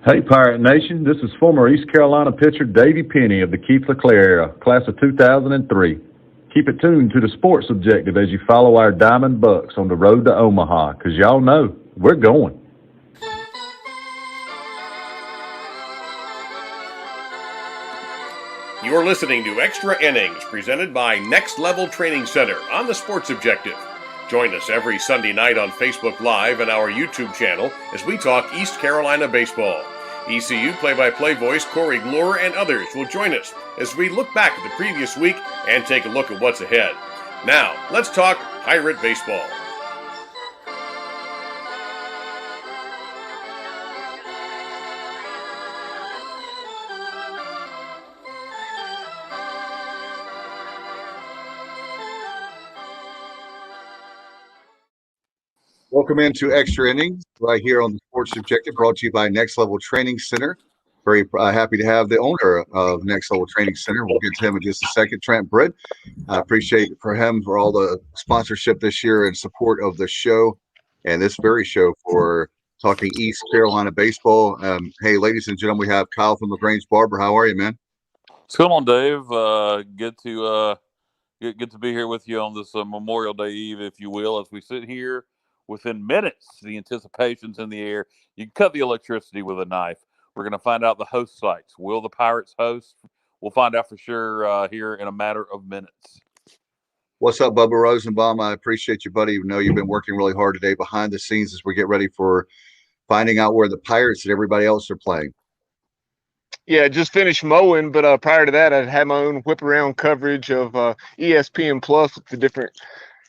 Hey, Pirate Nation. This is former East Carolina pitcher Davey Penny of the Keith LeClaire era, class of 2003. Keep it tuned to the sports objective as you follow our Diamond Bucks on the road to Omaha, because y'all know we're going. You're listening to Extra Innings, presented by Next Level Training Center on the Sports Objective. Join us every Sunday night on Facebook Live and our YouTube channel as we talk East Carolina baseball. ECU play-by-play voice Corey Glore and others will join us as we look back at the previous week and take a look at what's ahead. Now, let's talk Pirate baseball. Welcome into Extra Innings right here on the Sports Objective, brought to you by Next Level Training Center. Very happy to have the owner of Next Level Training Center. We'll get to him in just a second, Trent Britt. I appreciate for him for all the sponsorship this year and support of the show and this very show for talking East Carolina baseball. Hey, ladies and gentlemen, we have Kyle from LaGrange Barber. How are you, man? What's going on, Dave? Good to be here with you on this Memorial Day Eve, if you will, as we sit here. Within minutes, the anticipation's in the air. You can cut the electricity with a knife. We're going to find out the host sites. Will the Pirates host? We'll find out for sure here in a matter of minutes. What's up, Bubba Rosenbaum? I appreciate you, buddy. Even though you've been working really hard today behind the scenes as we get ready for finding out where the Pirates and everybody else are playing. Yeah, just finished mowing, but prior to that, I had my own whip-around coverage of ESPN Plus with the different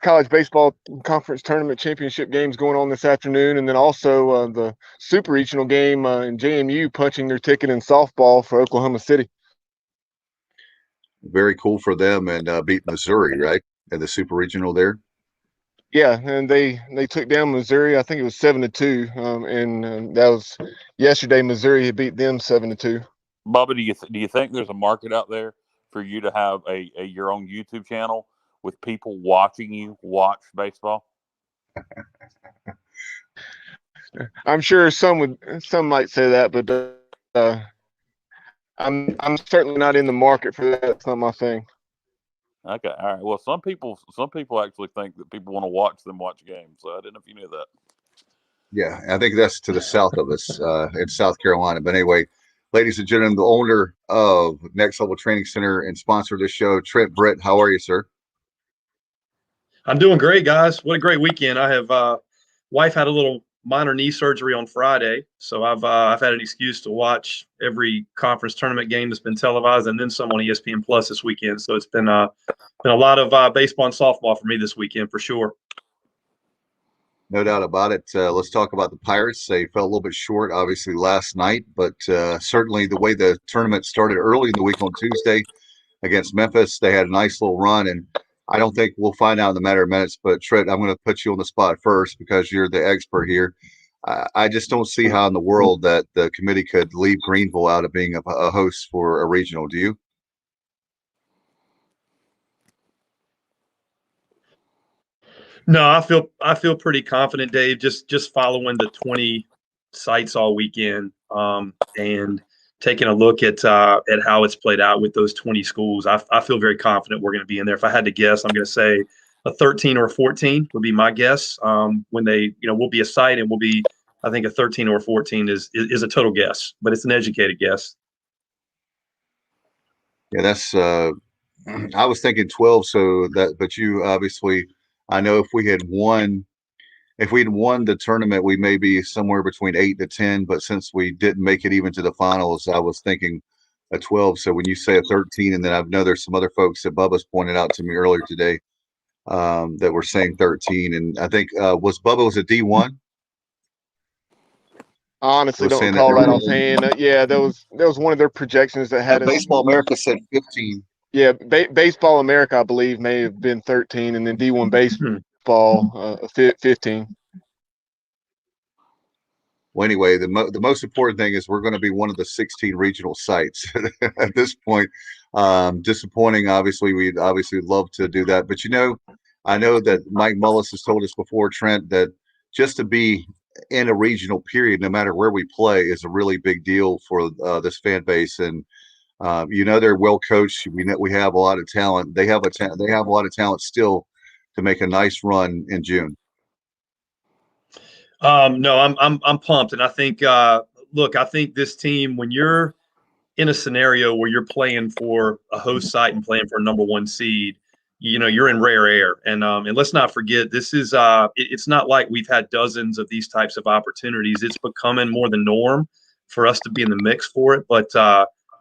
college baseball conference tournament championship games going on this afternoon, and then also the super regional game in JMU punching their ticket in softball for Oklahoma City. Very cool for them, and beat Missouri, right, at the super regional there. Yeah, and they took down Missouri. I think it was 7-2, and that was yesterday. Missouri had beat them 7-2. Bubba, do you think there's a market out there for you to have a your own YouTube channel with people watching you watch baseball? I'm sure some might say that, but I'm certainly not in the market for that. It's not my thing. Okay, all right. Well, some people actually think that people want to watch them watch games. So I didn't know if you knew that. Yeah, I think that's to the south of us in South Carolina. But anyway, ladies and gentlemen, the owner of Next Level Training Center and sponsor of this show, Trent Britt. How are you, sir? I'm doing great, guys. What a great weekend. I have wife had a little minor knee surgery on Friday, so I've had an excuse to watch every conference tournament game that's been televised, and then some on ESPN Plus this weekend. So it's been a lot of baseball and softball for me this weekend for sure. No doubt about it. Let's talk about the Pirates. They fell a little bit short, obviously, last night, but certainly the way the tournament started early in the week on Tuesday against Memphis, they had a nice little run, and I don't think we'll find out in a matter of minutes, but Trent, I'm going to put you on the spot first because you're the expert here. I just don't see how in the world that the committee could leave Greenville out of being a host for a regional. Do you? No, I feel pretty confident, Dave. Just following the 20 sites all weekend and taking a look at how it's played out with those 20 schools. I feel very confident we're going to be in there. If I had to guess, I'm going to say a 13 or a 14 would be my guess. When they, we'll be a site and we'll be, I think a 13 or a 14 is a total guess, but it's an educated guess. Yeah, that's I was thinking 12. But you obviously, I know if we'd won the tournament, we may be somewhere between 8 to 10. But since we didn't make it even to the finals, I was thinking a 12. So when you say a 13, and then I know there's some other folks that Bubba's pointed out to me earlier today that were saying 13, and I think was a D1. Honestly, don't recall that offhand. Yeah, that was one of their projections that had Baseball America said 15. Yeah, Baseball America, I believe, may have been 13, and then D1 Baseball 15. Well, anyway, the most important thing is we're going to be one of the 16 regional sites at this point. Disappointing, obviously. We'd obviously love to do that, but I know that Mike Mullis has told us before, Trent, that just to be in a regional period, no matter where we play, is a really big deal for this fan base. And they're well coached. We know we have a lot of talent. They have they have a lot of talent still to make a nice run in June. No, I'm pumped, and I think look, I think this team, when you're in a scenario where you're playing for a host site and playing for a number one seed, you're in rare air. And let's not forget, this is it's not like we've had dozens of these types of opportunities. It's becoming more the norm for us to be in the mix for it. But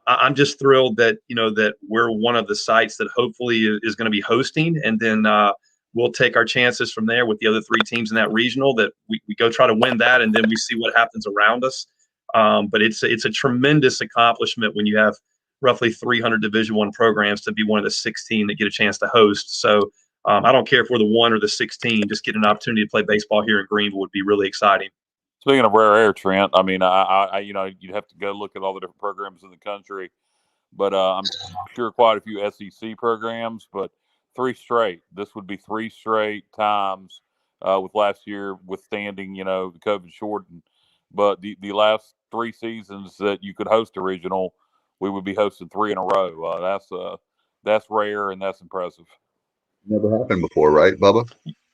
I'm just thrilled that that we're one of the sites that hopefully is going to be hosting, and then we'll take our chances from there with the other three teams in that regional. That we go try to win that, and then we see what happens around us. But it's a tremendous accomplishment when you have roughly 300 Division I programs to be one of the 16 that get a chance to host. So I don't care if we're the 1 or the 16, just get an opportunity to play baseball here in Greenville would be really exciting. Speaking of rare air, Trent, I mean, I you'd have to go look at all the different programs in the country, but I'm sure quite a few SEC programs, but 3 straight. This would be 3 straight times with last year withstanding, the COVID shortened. But the last 3 seasons that you could host a regional, we would be hosting 3 in a row. That's rare and that's impressive. Never happened before, right, Bubba?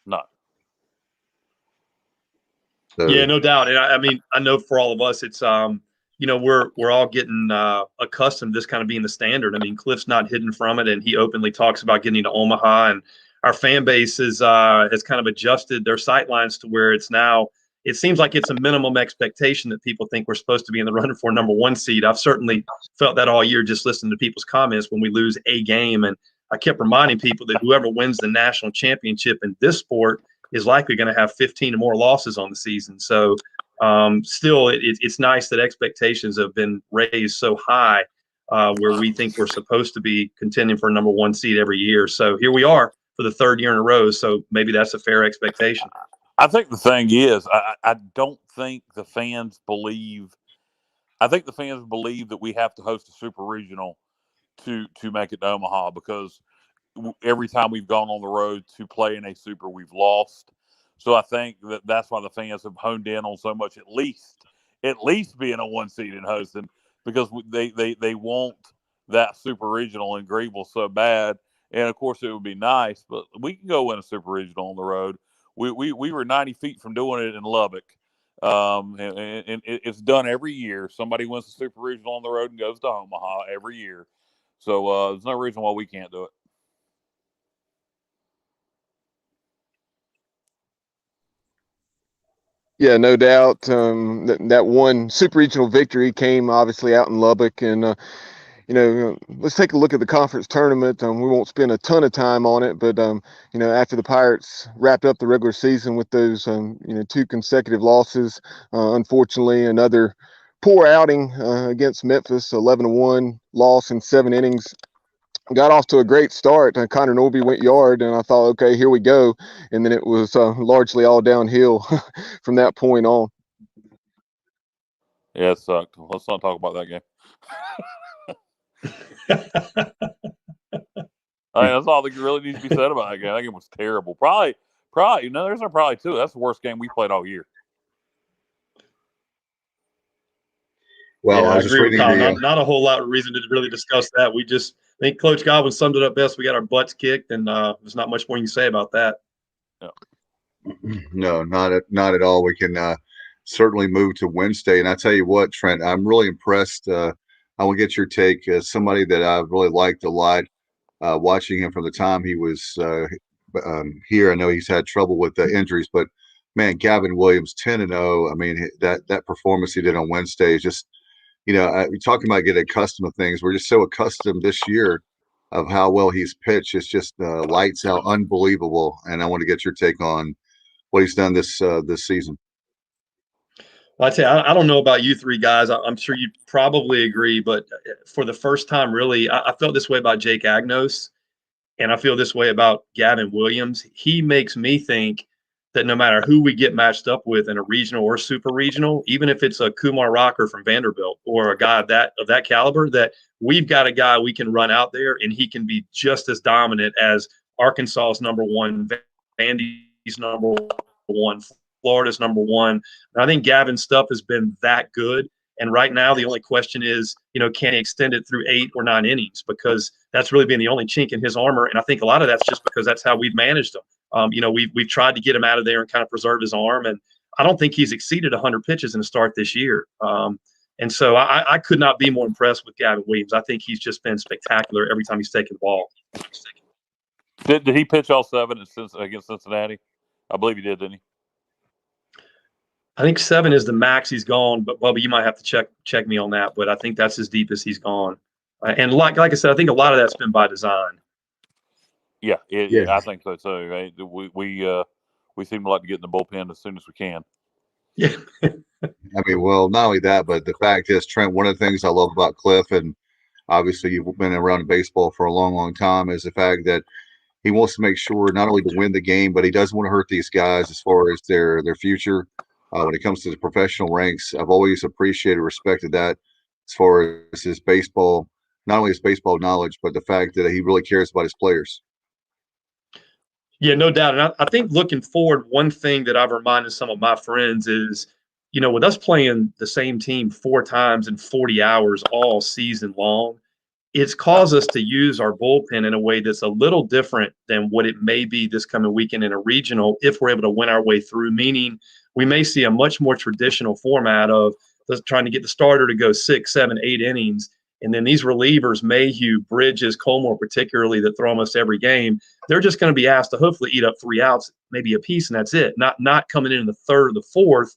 No. So, yeah, no doubt. And I mean, I know for all of us, it's we're all getting accustomed to this kind of being the standard. I mean, Cliff's not hidden from it, and he openly talks about getting to Omaha, and our fan base has kind of adjusted their sight lines to where it's now. It seems like it's a minimum expectation that people think we're supposed to be in the running for number 1 seed. I've certainly felt that all year just listening to people's comments when we lose a game. And I kept reminding people that whoever wins the national championship in this sport is likely going to have 15 or more losses on the season. So still, it's nice that expectations have been raised so high where we think we're supposed to be contending for a number 1 seed every year. So here we are for the 3rd year in a row. So maybe that's a fair expectation. I think the thing is, I don't think the fans believe. I think the fans believe that we have to host a super regional to make it to Omaha, because every time we've gone on the road to play in a super, we've lost. So I think that's why the fans have honed in on so much. At least being a 1 seed and hosting, because they want that super regional in Greenville so bad. And of course, it would be nice, but we can go win a super regional on the road. We were 90 feet from doing it in Lubbock. And it's done every year. Somebody wins the super regional on the road and goes to Omaha every year. So there's no reason why we can't do it. Yeah, no doubt. That one super regional victory came obviously out in Lubbock, and let's take a look at the conference tournament. We won't spend a ton of time on it, but after the Pirates wrapped up the regular season with those 2 consecutive losses, unfortunately another poor outing against Memphis, 11-1 loss in 7 innings. Got off to a great start. Connor Norby went yard, and I thought, okay, here we go. And then it was largely all downhill from that point on. Yeah, it sucked. Let's not talk about that game. I mean, that's all that really needs to be said about that game. That game was terrible. Probably, there's probably 2. That's the worst game we played all year. well, yeah, I I was just agree with reading Kyle. Not a whole lot of reason to really discuss that. I think Coach Godwin summed it up best. We got our butts kicked, and there's not much more you can say about that. Yeah. No, not at all. We can certainly move to Wednesday. And I tell you what, Trent, I'm really impressed. I will get your take as somebody that I've really liked a lot, watching him from the time he was here. I know he's had trouble with injuries, but man, Gavin Williams, 10-0. I mean, that performance he did on Wednesday is just, we're talking about getting accustomed to things. We're just so accustomed this year of how well he's pitched. It's just lights out, unbelievable. And I want to get your take on what he's done this season. Well, I tell you, I don't know about you 3 guys. I'm sure you probably agree, but for the first time, really, I felt this way about Jake Agnos, and I feel this way about Gavin Williams. He makes me think that no matter who we get matched up with in a regional or super regional, even if it's a Kumar Rocker from Vanderbilt or a guy of that caliber, that we've got a guy we can run out there and he can be just as dominant as Arkansas's number 1, Vandy's number 1, Florida's number one. And I think Gavin's stuff has been that good. And right now, the only question is, can he extend it through 8 or 9 innings? Because that's really been the only chink in his armor. And I think a lot of that's just because that's how we've managed him. We've tried to get him out of there and kind of preserve his arm. And I don't think he's exceeded 100 pitches in a start this year. And so I could not be more impressed with Gavin Williams. I think he's just been spectacular every time he's taken the ball. Did he pitch all 7 against Cincinnati? I believe he did, didn't he? I think 7 is the max he's gone, but Bubba, you might have to check me on that. But I think that's as deep as he's gone. And like I said, I think a lot of that's been by design. Yeah, I think so too. Right? We seem to like to get in the bullpen as soon as we can. Yeah. I mean, well, not only that, but the fact is, Trent, one of the things I love about Cliff, and obviously you've been around baseball for a long, long time, is the fact that he wants to make sure not only to win the game, but he doesn't want to hurt these guys as far as their future. When it comes to the professional ranks, I've always appreciated, respected that as far as his baseball, not only his baseball knowledge, but the fact that he really cares about his players. Yeah, no doubt. And I think looking forward, one thing that I've reminded some of my friends is, with us playing the same team 4 times in 40 hours all season long, it's caused us to use our bullpen in a way that's a little different than what it may be this coming weekend in a regional if we're able to win our way through, meaning we may see a much more traditional format of trying to get the starter to go 6, 7, 8 innings. And then these relievers, Mayhew, Bridges, Colmore particularly, that throw almost every game, they're just going to be asked to hopefully eat up 3 outs, maybe a piece, and that's it. Not coming in the 3rd or the 4th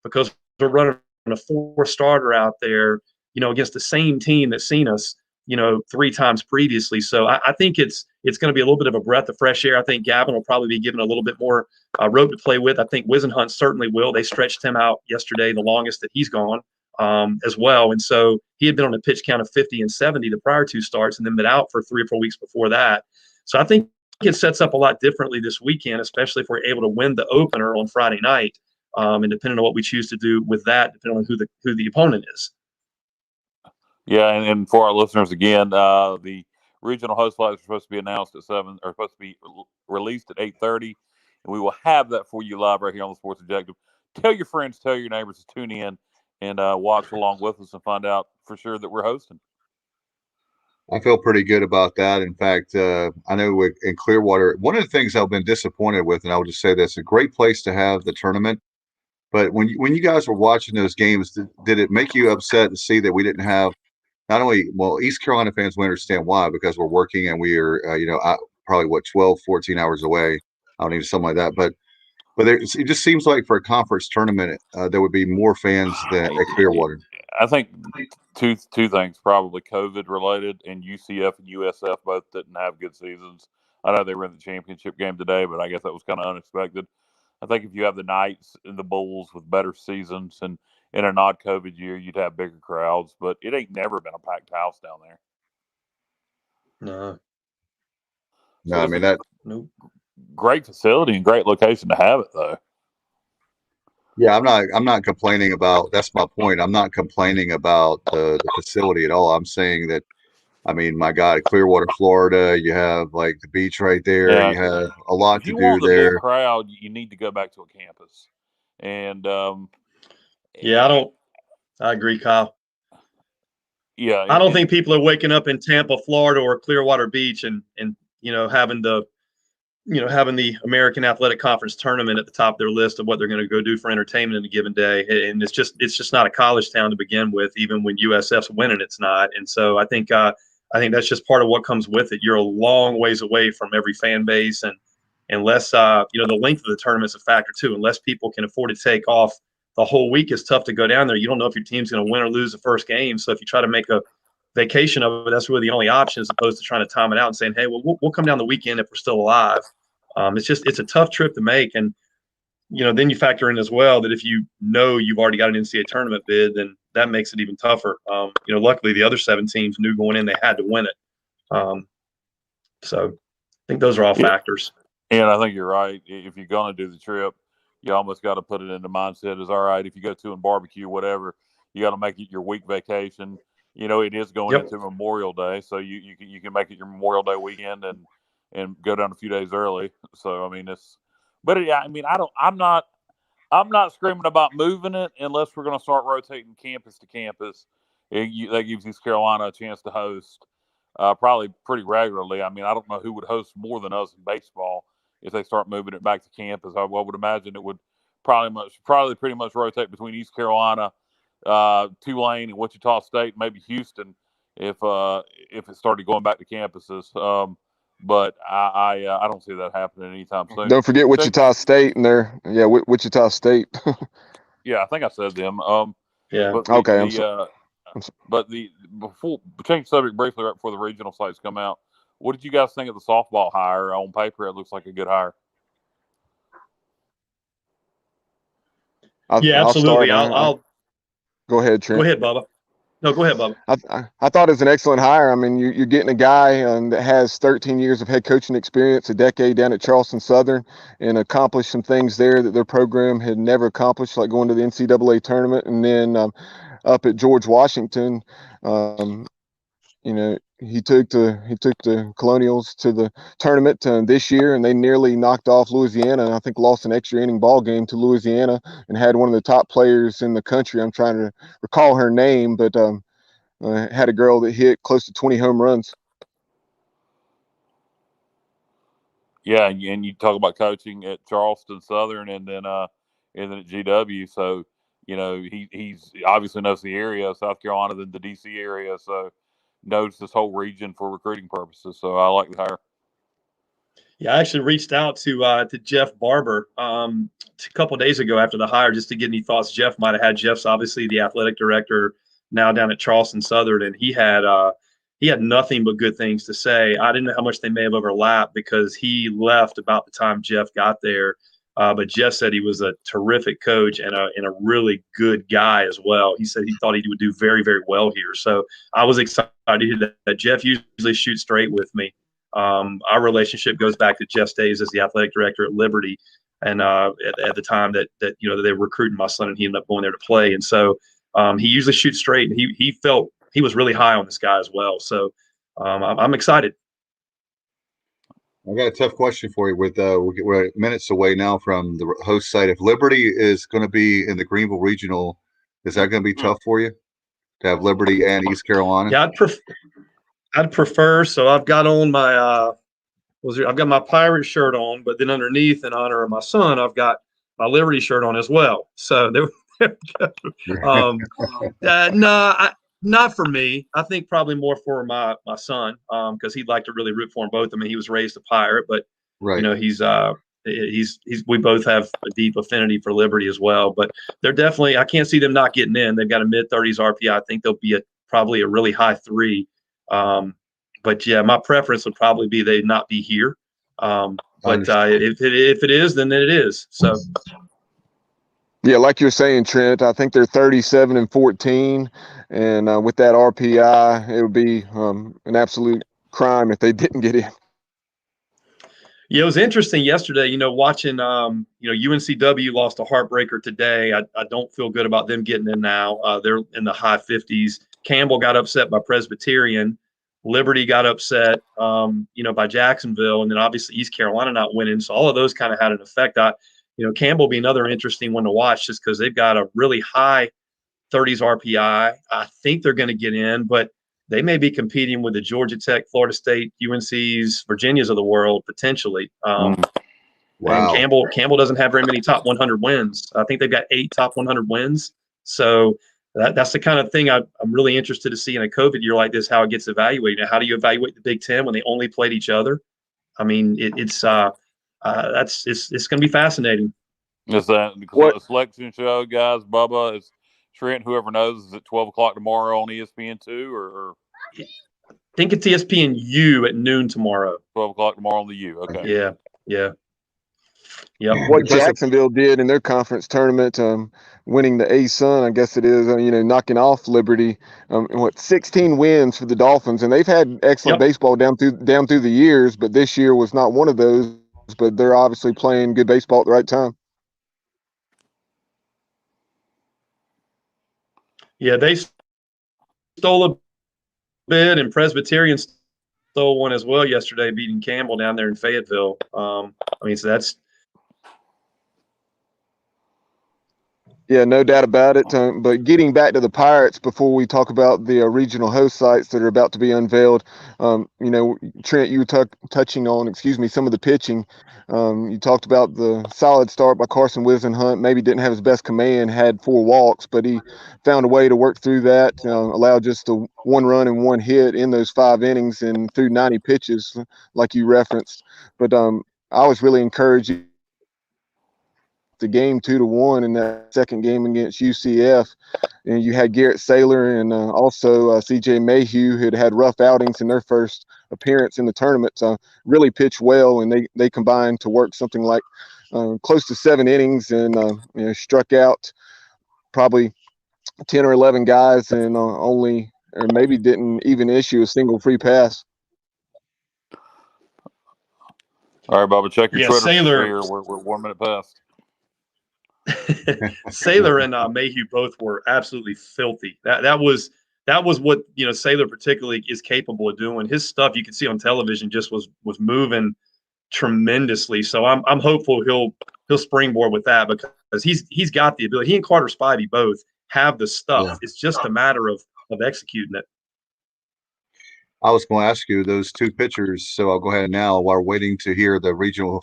because they're running a 4 starter out there, against the same team that's seen us, 3 times previously. So I think it's going to be a little bit of a breath of fresh air. I think Gavin will probably be given a little bit more rope to play with. I think Wisenhunt certainly will. They stretched him out yesterday, the longest that he's gone. As well. And so he had been on a pitch count of 50 and 70 the prior 2 starts and then been out for 3 or 4 weeks before that. So I think it sets up a lot differently this weekend, especially if we're able to win the opener on Friday night. And depending on what we choose to do with that, depending on who the opponent is. Yeah, and for our listeners again, the regional host flights are supposed to be announced at 7, or supposed to be released at 8:30, and we will have that for you live right here on the Sports Objective. Tell your friends, tell your neighbors to tune in and watch along with us and find out for sure that we're hosting. I feel pretty good about that. In fact, I know in Clearwater, one of the things I've been disappointed with, and I'll just say this, a great place to have the tournament. But when you guys were watching those games, did it make you upset to see that we didn't have not only, well, East Carolina fans will understand why, because we're working and we are, probably 12, 14 hours away. I don't need something like that. But it just seems like for a conference tournament, there would be more fans than at Clearwater. I think two things, probably COVID related, and UCF and USF both didn't have good seasons. I know they were in the championship game today, but I guess that was kind of unexpected. I think if you have the Knights and the Bulls with better seasons and in a non-COVID year, you'd have bigger crowds, but it ain't never been a packed house down there. No. No, I mean that. Nope. Great facility and great location to have it, though. Yeah, I'm not complaining about. That's my point. I'm not complaining about the facility at all. I'm saying that. I mean, my God, Clearwater, Florida. You have like the beach right there. Yeah. You have a lot to do there. If you want a big crowd, you need to go back to a campus. And I agree, Kyle. Yeah, I don't think people are waking up in Tampa, Florida, or Clearwater Beach, and having the American Athletic Conference tournament at the top of their list of what they're going to go do for entertainment in a given day. And it's just not a college town to begin with. Even when USF's winning, it's not. And so I think that's just part of what comes with it. You're a long ways away from every fan base, and unless the length of the tournament's a factor too. Unless people can afford to take off the whole week, it's tough to go down there. You don't know if your team's going to win or lose the first game. So if you try to make a vacation of it, that's really the only option, as opposed to trying to time it out and saying, hey, well, we'll come down the weekend if we're still alive. It's a tough trip to make. And, then you factor in as well that if you've already got an NCAA tournament bid, then that makes it even tougher. Luckily the other 7 teams knew going in they had to win it. So I think those are all factors. And I think you're right. If you're going to do the trip, you almost got to put it in the mindset is, all right, if you go to and barbecue, whatever, you got to make it your week vacation. It is going into Memorial Day, so you can make it your Memorial Day weekend and go down a few days early. So I mean, I'm I'm not screaming about moving it unless we're going to start rotating campus to campus. That gives East Carolina a chance to host probably pretty regularly. I mean, I don't know who would host more than us in baseball if they start moving it back to campus. I would imagine it would probably pretty much rotate between East Carolina, Tulane, and Wichita State, maybe Houston if it started going back to campuses. But I don't see that happening anytime soon. Don't forget Wichita State and Wichita State. Yeah, I think I said them. Yeah. But before change subject briefly right before the regional sites come out, what did you guys think of the softball hire? On paper, it looks like a good hire. Absolutely. I'll go ahead, Trent. Go ahead, Bubba. No, go ahead, Bubba. I thought it was an excellent hire. I mean, you're getting a guy that has 13 years of head coaching experience, a decade down at Charleston Southern, and accomplished some things there that their program had never accomplished, like going to the NCAA tournament, and then up at George Washington, he took the Colonials to the tournament this year, and they nearly knocked off Louisiana. I think lost an extra inning ball game to Louisiana, and had one of the top players in the country. I'm trying to recall her name, but had a girl that hit close to 20 home runs. Yeah, and you talk about coaching at Charleston Southern, and then at GW. So he's obviously knows the area, South Carolina, the DC area. So knows this whole region for recruiting purposes. So I like the hire. Yeah, I actually reached out to Jeff Barber a couple of days ago after the hire just to get any thoughts Jeff might have had. Jeff's obviously the athletic director now down at Charleston Southern, and he had nothing but good things to say. I didn't know how much they may have overlapped because he left about the time Jeff got there. But Jeff said he was a terrific coach and a really good guy as well. He said he thought he would do very, very well here. So I was excited that Jeff usually shoots straight with me. Our relationship goes back to Jeff's days as the athletic director at Liberty, and at the time that they were recruiting my son, and he ended up going there to play. And so he usually shoots straight, and he felt he was really high on this guy as well. So I'm excited. I got a tough question for you. We're minutes away now from the host site. If Liberty is going to be in the Greenville Regional, is that going to be tough for you to have Liberty and East Carolina? Yeah, I'd prefer. So I've got on my I've got my Pirate shirt on, but then underneath, in honor of my son, I've got my Liberty shirt on as well. So not for me. I think probably more for my son, because he'd like to really root for them both. I mean, he was raised a Pirate, but right. We both have a deep affinity for Liberty as well. But they're definitely, I can't see them not getting in. They've got a mid-30s RPI. I think they'll be probably a really high 3. But yeah, my preference would probably be they not be here. But if it is, then it is. So. Yeah, like you're saying, Trent, I think they're 37-14, and with that RPI, it would be an absolute crime if they didn't get in. Yeah, it was interesting yesterday, watching, UNCW lost a heartbreaker today. I don't feel good about them getting in now. They're in the high 50s. Campbell got upset by Presbyterian. Liberty got upset, by Jacksonville, and then obviously East Carolina not winning. So all of those kind of had an effect. Campbell be another interesting one to watch just because they've got a really high 30s RPI. I think they're going to get in, but they may be competing with the Georgia Tech, Florida State, UNCs, Virginias of the world potentially. Wow. And Campbell doesn't have very many top 100 wins. I think they've got 8 top 100 wins. So that's the kind of thing I'm really interested to see in a COVID year like this, how it gets evaluated. How do you evaluate the Big Ten when they only played each other? I mean, it's going to be fascinating. Is that the selection show, guys? Bubba, is Trent, whoever knows, is it 12 o'clock tomorrow on ESPN2 or? I think it's ESPNU at noon tomorrow. 12 o'clock tomorrow on the U. Okay. Yeah. What Jacksonville did in their conference tournament, winning the A-Sun, I guess it is, knocking off Liberty, 16 wins for the Dolphins, and they've had excellent baseball down through the years, but this year was not one of those. But they're obviously playing good baseball at the right time. Yeah, they stole a bid, and Presbyterian stole one as well yesterday, beating Campbell down there in Fayetteville. So that's Yeah, no doubt about it. But getting back to the Pirates before we talk about the regional host sites that are about to be unveiled, Trent, you were touching on, some of the pitching. You talked about the solid start by Carson Whisenhunt. Maybe didn't have his best command, had 4 walks, but he found a way to work through that. Allowed just a 1 run and 1 hit in those 5 innings and through 90 pitches, like you referenced. But I was really encouraged. The game 2-1 in that second game against UCF, and you had Garrett Saylor and also C.J. Mayhew, who had rough outings in their first appearance in the tournament. Really pitched well, and they combined to work something like close to 7 innings, and struck out probably 10 or 11 guys, and maybe didn't even issue a single free pass. All right, Bubba, check your Twitter Saylor, here. We're 1 minute past. Saylor and Mayhew both were absolutely filthy. That was what Saylor particularly is capable of doing. His stuff you can see on television just was moving tremendously. So I'm hopeful he'll springboard with that, because he's got the ability. He and Carter Spivey both have the stuff. Yeah. It's just a matter of executing it. I was going to ask you those 2 pitchers, so I'll go ahead now while we're waiting to hear the regional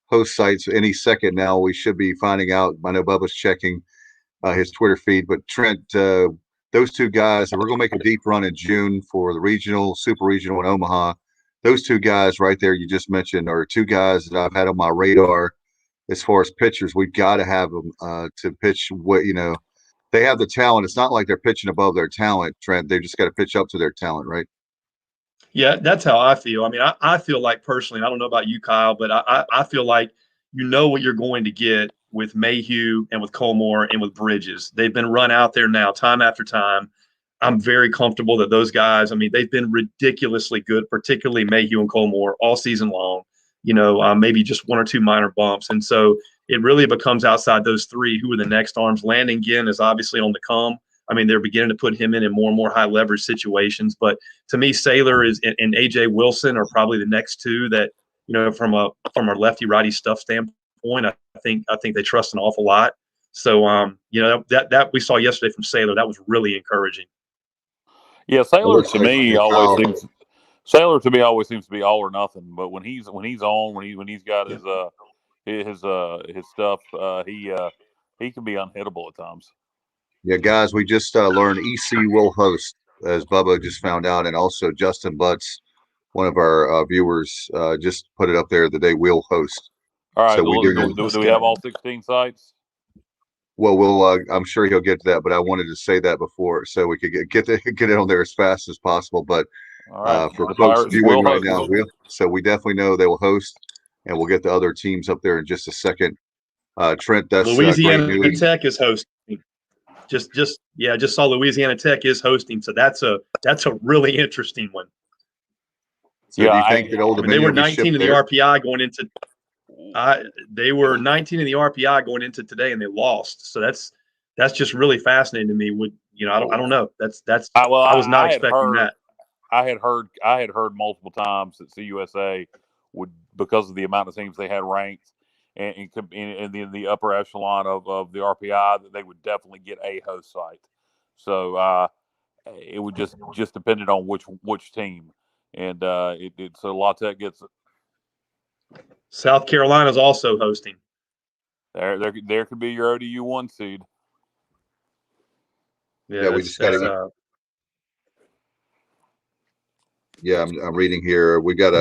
host sites any second now. We should be finding out. I know Bubba's checking his Twitter feed, but Trent, those 2 guys, we're going to make a deep run in June for the regional, super regional in Omaha. Those 2 guys right there you just mentioned are 2 guys that I've had on my radar as far as pitchers. We've got to have them to pitch what, they have the talent. It's not like they're pitching above their talent, Trent. They've just got to pitch up to their talent, right? Yeah, that's how I feel. I mean, I feel like personally, I don't know about you, Kyle, but I feel like what you're going to get with Mayhew and with Colmore and with Bridges. They've been run out there now time after time. I'm very comfortable that those guys, I mean, they've been ridiculously good, particularly Mayhew and Colmore all season long, maybe just 1 or 2 minor bumps. And so it really becomes outside those 3 who are the next arms. Landon Ginn is obviously on the come. I mean, they're beginning to put him in more and more high leverage situations. But to me, Saylor and A.J. Wilson are probably the next 2 that, from a lefty righty stuff standpoint, I think they trust an awful lot. So, that we saw yesterday from Saylor, that was really encouraging. Yeah, Saylor to me always seems to be all or nothing. But when he's on, when he's got his stuff, he can be unhittable at times. Yeah, guys, we just learned EC will host, as Bubba just found out, and also Justin Butts, one of our viewers, just put it up there that they will host. All right, so do we have all 16 sites? Well, I'm sure he'll get to that, but I wanted to say that before so we could get it on there as fast as possible. But for folks viewing right now, so we definitely know they will host, and we'll get the other teams up there in just a second. Trent, that's Louisiana Tech is hosting. Just saw Louisiana Tech is hosting, so that's a really interesting one. So do you think that Old Dominion they were 19 in the RPI going into they were 19 in the RPI going into today, and they lost. So that's just really fascinating to me. I don't know. I was not expecting that. I had heard multiple times that CUSA would, because of the amount of teams they had ranked and in the upper echelon of the RPI, that they would definitely get a host site. So it would just depended on which team, and so La Tech gets it. South Carolina's also hosting. There could be your ODU 1 seed. Yeah, we just got to. Yeah, I'm reading here. We got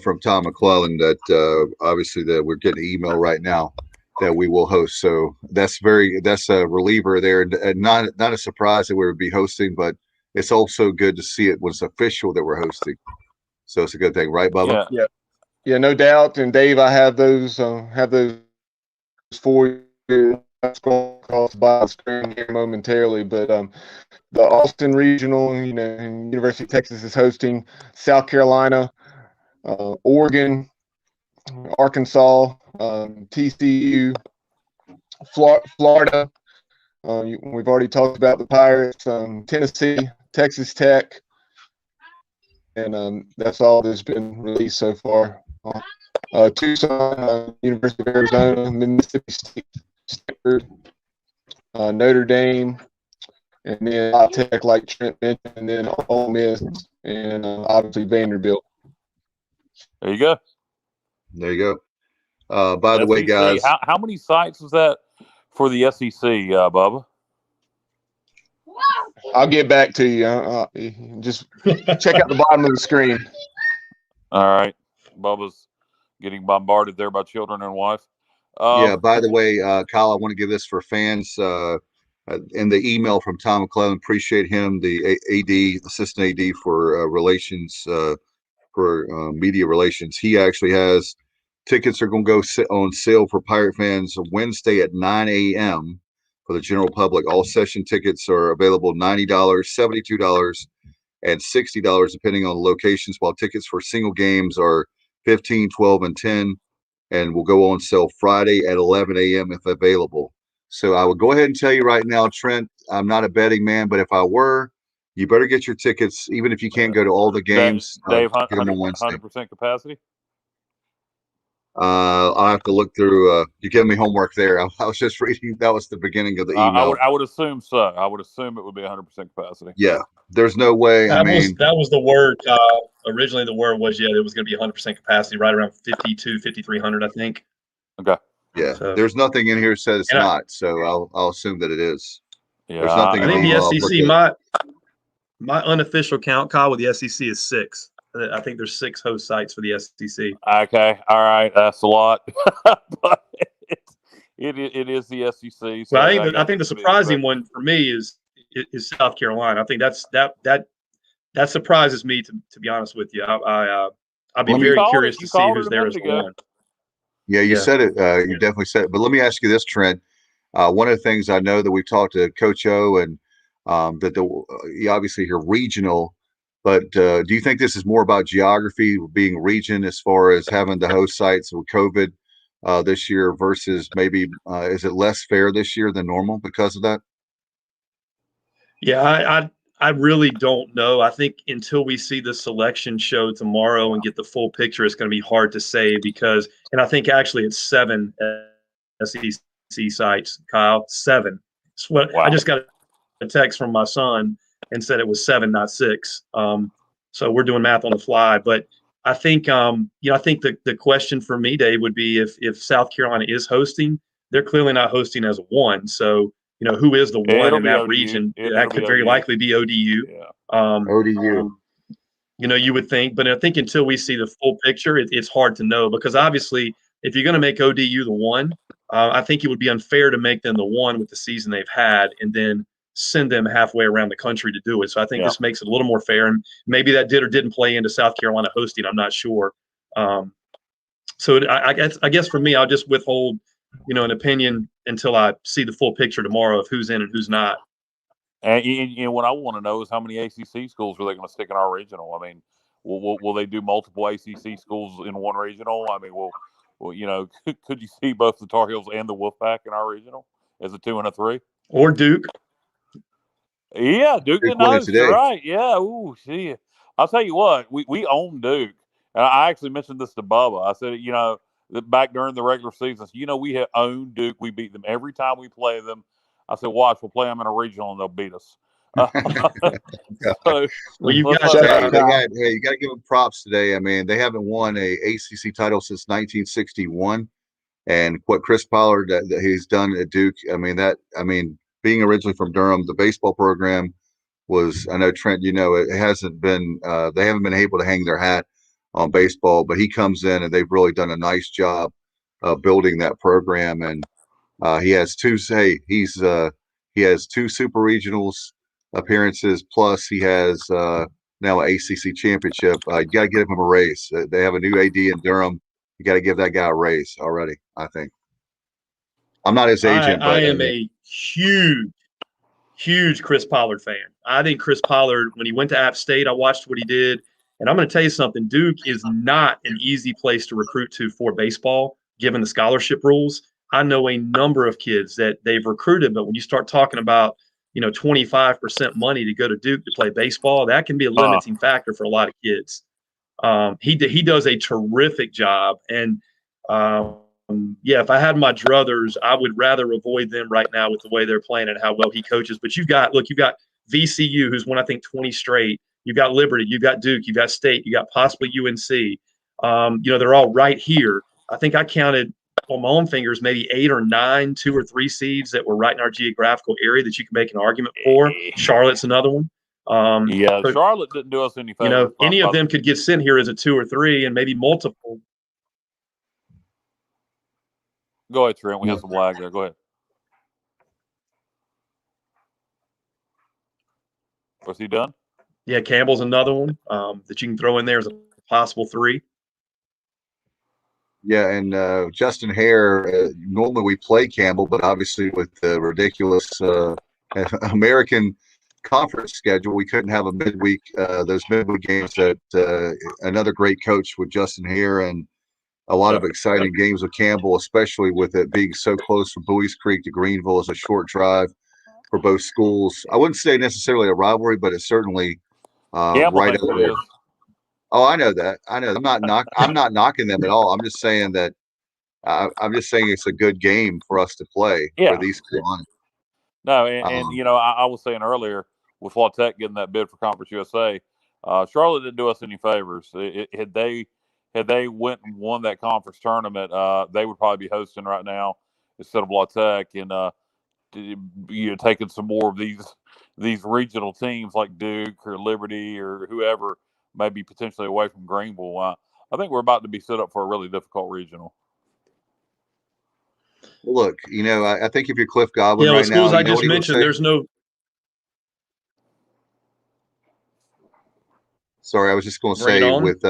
from Tom McClellan that obviously that we're getting an email right now that we will host. So that's a reliever there, and not a surprise that we would be hosting, but it's also good to see it when it's official that we're hosting. So it's a good thing, right, Bubba? Yeah, no doubt. And Dave, I have those for you. Across by the screen here momentarily, but the Austin Regional, and University of Texas is hosting. South Carolina, Oregon, Arkansas, TCU, Florida. We've already talked about the Pirates. Tennessee, Texas Tech, and that's all that's been released so far. Tucson, University of Arizona, Mississippi State. Stanford, Notre Dame, and then Tech, like Trent mentioned, and then Ole Miss, and obviously Vanderbilt. There you go. There you go. By the way, SEC, guys, how many sites was that for the SEC, Bubba? I'll get back to you. Just check out the bottom of the screen. All right. Bubba's getting bombarded there by children and wife. yeah, by the way, Kyle, I want to give this for fans. In the email from Tom McClellan, appreciate him, the AD, assistant AD for relations, for media relations. He actually has tickets are going to go on sale for Pirate fans Wednesday at 9 a.m. for the general public. All session tickets are available $90, $72, and $60 depending on the locations, while tickets for single games are $15, $12, and $10, and will go on sale Friday at 11 a.m. if available. So I will go ahead and tell you right now, Trent, I'm not a betting man, but if I were, you better get your tickets, even if you can't go to all the games. Dave, get them on Wednesday. 100% capacity? I'll have to look through. You're giving me homework there. I was just reading. That was the beginning of the email. I would assume so. I would assume it would be 100% capacity. Yeah, there's no way. That was the word. Originally, the word was, it was going to be 100% capacity, right around 5,300, I think. Okay. Yeah, so, there's nothing in here that says it's not, so I'll assume that it is. Yeah, there's nothing. I think the SEC, my unofficial count, Kyle, with the SEC is 6. I think there's 6 host sites for the SEC. Okay, all right, that's a lot, but it is the SEC. So well, I think the surprising one for me is South Carolina. I think that surprises me, to be honest with you. I'll be very curious to see who's there as the one. Yeah, you said it. You definitely said it. But let me ask you this, Trent. One of the things I know that we've talked to Coach O and that you obviously hear regional, but do you think this is more about geography being region as far as having the host sites with COVID this year versus maybe is it less fair this year than normal because of that? Yeah, I really don't know. I think until we see the selection show tomorrow and get the full picture, it's going to be hard to say because, and I think actually it's 7 SEC sites, Kyle, 7. Wow. I just got a text from my son and said it was 7, not 6. So we're doing math on the fly. But I think, I think the question for me, Dave, would be if South Carolina is hosting, they're clearly not hosting as a 1. So, who is the one in that region? That could very likely be ODU. Yeah. ODU. You would think, but I think until we see the full picture, it's hard to know because obviously, if you're going to make ODU the 1, I think it would be unfair to make them the 1 with the season they've had and then send them halfway around the country to do it. So I think this makes it a little more fair, and maybe that did or didn't play into South Carolina hosting. I'm not sure. So I guess for me, I'll just withhold an opinion until I see the full picture tomorrow of who's in and who's not. And what I want to know is how many ACC schools are they going to stick in our regional? I mean, will they do multiple ACC schools in one regional? I mean, could you see both the Tar Heels and the Wolfpack in our regional as a 2 and a 3? Or Duke? Yeah, Duke and Nose. Right? Yeah. Ooh, see, I'll tell you what, we own Duke. And I actually mentioned this to Bubba. I said, back during the regular season, we have owned Duke. We beat them every time we play them. I said, watch, we'll play them in a regional and they'll beat us. You got to give them props today. I mean, they haven't won a ACC title since 1961, and what Chris Pollard that he's done at Duke. Being originally from Durham, the baseball program was. I know Trent, it hasn't been. They haven't been able to hang their hat on baseball, but he comes in and they've really done a nice job of building that program. And he has 2. He has 2 super regionals appearances, plus he has now an ACC championship. You got to give him a raise. They have a new AD in Durham. You got to give that guy a raise already. I think. I'm not his agent, but I am a huge Chris Pollard fan. I think Chris Pollard, when he went to App State, I watched what he did. And I'm going to tell you something, Duke is not an easy place to recruit to for baseball, given the scholarship rules. I know a number of kids that they've recruited, but when you start talking about, 25% money to go to Duke to play baseball, that can be a limiting factor for a lot of kids. He does a terrific job. And yeah, if I had my druthers, I would rather avoid them right now with the way they're playing and how well he coaches. But you've got VCU, who's won, I think, 20 straight. You've got Liberty, you've got Duke, you've got State, you got possibly UNC. They're all right here. I think I counted on my own fingers maybe 8 or 9, 2 or 3 seeds that were right in our geographical area that you can make an argument for. Charlotte's another one. Yeah, Charlotte didn't do us any favors. Any of them could get sent here as a 2 or 3 and maybe multiple. Go ahead, Trent. We have some lag there. Go ahead. Was he done? Yeah, Campbell's another one that you can throw in there as a possible 3. Yeah, and Justin Hare, normally we play Campbell, but obviously with the ridiculous American conference schedule, we couldn't have those midweek games that another great coach with Justin Hare, and a lot of exciting games with Campbell, especially with it being so close from Bowie's Creek to Greenville. Is a short drive for both schools. I wouldn't say necessarily a rivalry, but it's certainly right over there. Oh, I know that. I know. I'm not knocking them at all. I'm just saying that it's a good game for us to play for these schools. No, and I was saying earlier with La Tech getting that bid for Conference USA, Charlotte didn't do us any favors. Had they went and won that conference tournament, they would probably be hosting right now instead of La Tech, and taking some more of these regional teams like Duke or Liberty or whoever maybe potentially away from Greenville. I think we're about to be set up for a really difficult regional. Look, I think if you're Cliff Godwin right now, schools I just mentioned, there's no. Sorry, I was just going to say with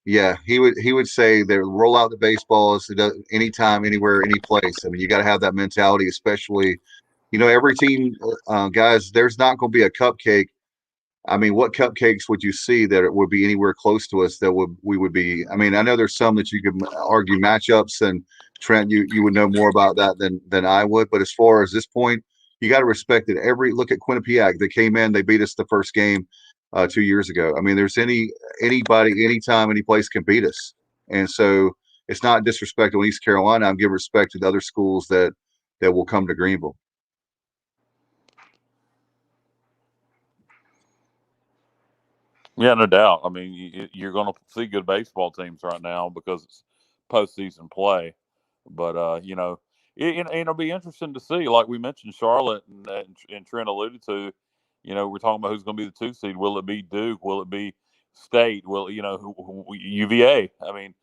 he would say they roll out the baseballs anytime, anywhere, any place. I mean, you got to have that mentality, especially, every team, guys. There's not going to be a cupcake. I mean, what cupcakes would you see that it would be anywhere close to us that we would be? I mean, I know there's some that you could argue matchups, and Trent, you would know more about that than I would. But as far as this point, you got to respect it. Look at Quinnipiac. They came in, they beat us the first game 2 years ago. I mean, there's anybody, anytime, any place can beat us, and so it's not disrespectful in East Carolina. I'm giving respect to the other schools that will come to Greenville. Yeah, no doubt. I mean, you're going to see good baseball teams right now because it's postseason play. But it'll be interesting to see. Like we mentioned, Charlotte and Trent alluded to. We're talking about who's going to be the 2 seed. Will it be Duke? Will it be State? Will UVA? I mean,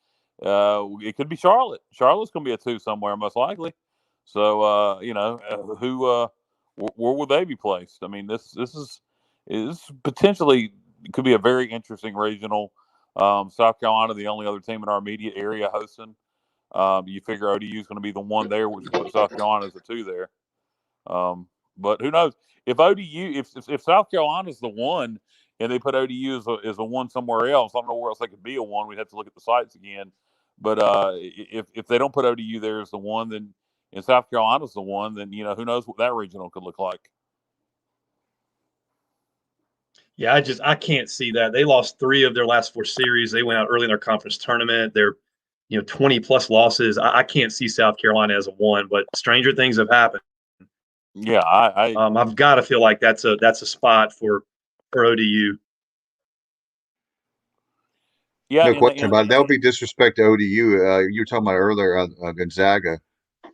it could be Charlotte. Charlotte's going to be a 2 somewhere, most likely. So where will they be placed? I mean, this is potentially. It could be a very interesting regional. South Carolina, the only other team in our immediate area hosting. You figure ODU is going to be the 1 there, which puts South Carolina as a 2 there. But who knows if ODU, if South Carolina is the 1 and they put ODU as a 1 somewhere else, I don't know where else they could be a 1. We'd have to look at the sites again. But if they don't put ODU there as the 1, then and South Carolina's the 1, then who knows what that regional could look like. Yeah, I can't see that. They lost 3 of their last 4 series. They went out early in their conference tournament. They're, 20 plus losses. I can't see South Carolina as a 1, but stranger things have happened. Yeah, I've got to feel like that's a spot for ODU. Yeah, no question about it. That would be disrespect to ODU. You were talking about earlier Gonzaga.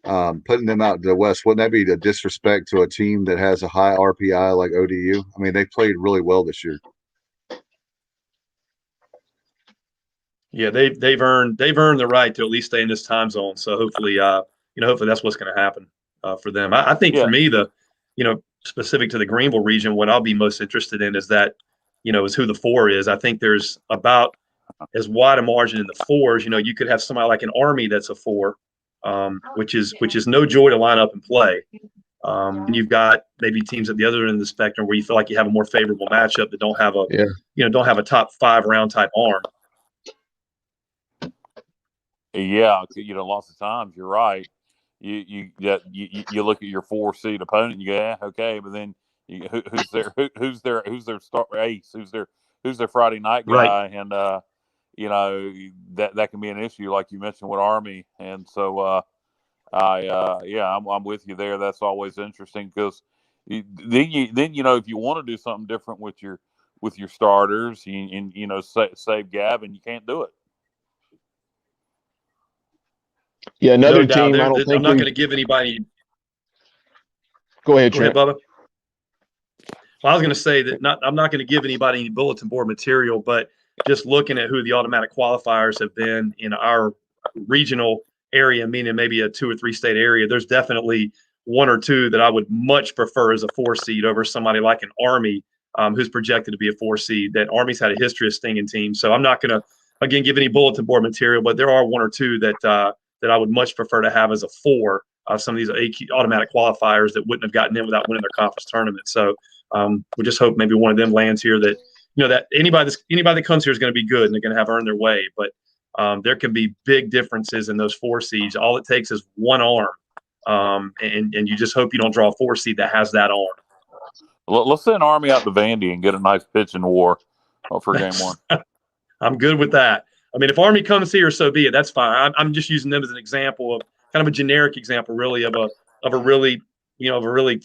Putting them out to the West, wouldn't that be the disrespect to a team that has a high RPI like ODU? I mean, they played really well this year. Yeah, they've earned the right to at least stay in this time zone. So hopefully, hopefully that's what's going to happen for them. I think for me, specific to the Greenville region, what I'll be most interested in is that, is who the 4 is. I think there's about as wide a margin in the 4s. You could have somebody like an Army that's a 4. Which is no joy to line up and play. And you've got maybe teams at the other end of the spectrum where you feel like you have a more favorable matchup that don't have a top 5 round type arm. Yeah, lots of times you're right. You look at your 4 seed opponent and you go, yeah, okay, but then who's their star ace? Who's their Friday night guy? Right. And that can be an issue, like you mentioned with Army. And so, I'm with you there. That's always interesting because then if you want to do something different with your starters and save Gavin, you can't do it. Yeah, another No doubt. team. I don't think I'm not going to give anybody. Go ahead, Go ahead, Trent. Bubba. Well, I was going to say that I'm not going to give anybody any bulletin board material, but just looking at who the automatic qualifiers have been in our regional area, meaning maybe a 2 or 3 state area, there's definitely 1 or 2 that I would much prefer as a 4 seed over somebody like an Army, who's projected to be a 4 seed. That Army's had a history of stinging teams, so I'm not going to again give any bulletin board material, but there are 1 or 2 that I would much prefer to have as a 4. Some of these automatic qualifiers that wouldn't have gotten in without winning their conference tournament. So we just hope maybe one of them lands here that, that anybody that comes here is going to be good and they're going to have earned their way. But there can be big differences in those 4 seeds. All it takes is one arm. And you just hope you don't draw a 4 seed that has that arm. Let's send Army out to Vandy and get a nice pitching war for game 1. I'm good with that. I mean, if Army comes here, so be it. That's fine. I'm just using them as an example of kind of a generic example, really, of a really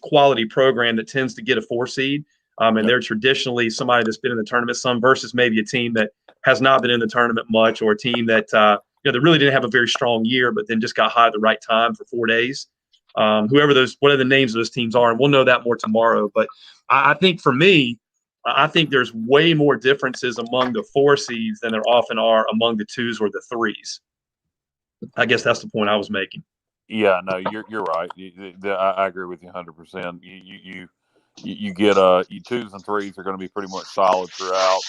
quality program that tends to get a 4 seed. And they're traditionally somebody that's been in the tournament some versus maybe a team that has not been in the tournament much, or a team that that really didn't have a very strong year, but then just got hot at the right time for 4 days. Whatever the names of those teams are, and we'll know that more tomorrow. But I think for me, I think there's way more differences among the 4 seeds than there often are among the 2s or the 3s. I guess that's the point I was making. Yeah, no, you're right. I agree with you 100%. You get 2s and 3s are going to be pretty much solid throughout,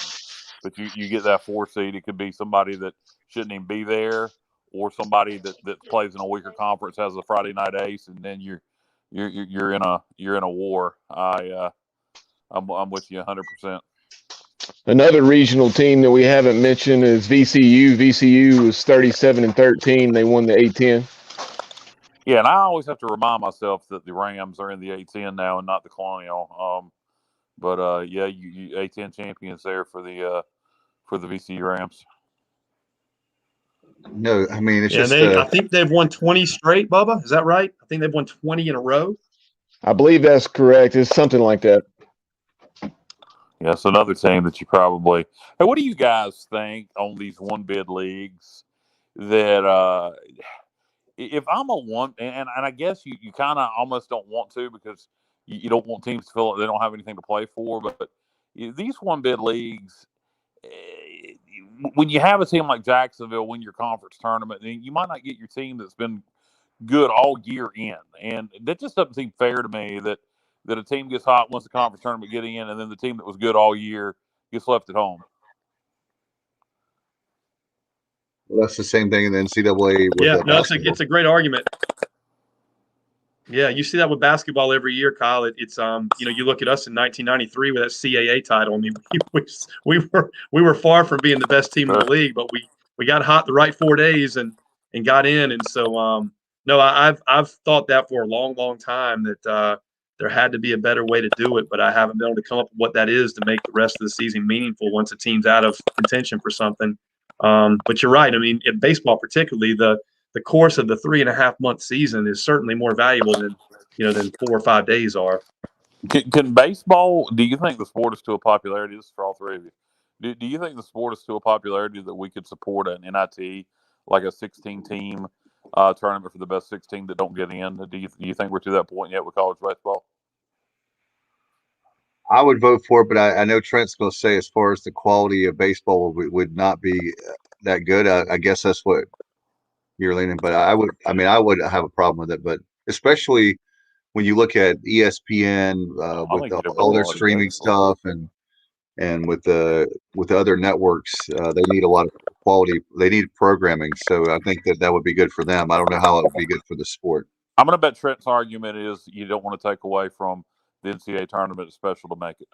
but you get that 4 seed. It could be somebody that shouldn't even be there, or somebody that plays in a weaker conference, has a Friday night ace, and then you're in a war. I'm with you 100%. Another regional team that we haven't mentioned is VCU. VCU was 37-13. They won the A10. Yeah, and I always have to remind myself that the Rams are in the A10 now and not the Colonial. But you A10 champions there for the VCU Rams. No, I mean it's just. I think they've won 20 straight, Bubba. Is that right? I think they've won 20 in a row. I believe that's correct. It's something like that. Yeah, it's another team that you probably. Hey, what do you guys think on these 1-bid leagues? That if I'm a one, and I guess you kind of almost don't want to, because you don't want teams to feel like they don't have anything to play for. But these 1-bid leagues, when you have a team like Jacksonville win your conference tournament, then you might not get your team that's been good all year in, and that just doesn't seem fair to me. That a team gets hot, wins the conference tournament, getting in, and then the team that was good all year gets left at home. Well, that's the same thing in the NCAA. It's a great argument. Yeah, you see that with basketball every year, Kyle. It's you look at us in 1993 with that CAA title. I mean, we were far from being the best team in the league, but we got hot the right 4 days and got in. And so no, I've thought that for a long, long time, that there had to be a better way to do it, but I haven't been able to come up with what that is to make the rest of the season meaningful once a team's out of contention for something. But you're right. I mean, in baseball particularly, the course of the 3.5-month season is certainly more valuable than 4 or 5 days are. Can baseball? Do you think the sport is to a popularity? This is for all 3 of you. Do you think the sport is to a popularity that we could support an NIT, like a 16-team tournament for the best 16 that don't get in? Do you think we're to that point yet with college baseball? I would vote for it, but I know Trent's going to say as far as the quality of baseball would not be that good. I guess that's what you're leaning, but I would have a problem with it, but especially when you look at ESPN with all their streaming stuff and with the other networks, they need a lot of quality. They need programming, so I think that would be good for them. I don't know how it would be good for the sport. I'm going to bet Trent's argument is you don't want to take away from the NCAA tournament. It's special to make it.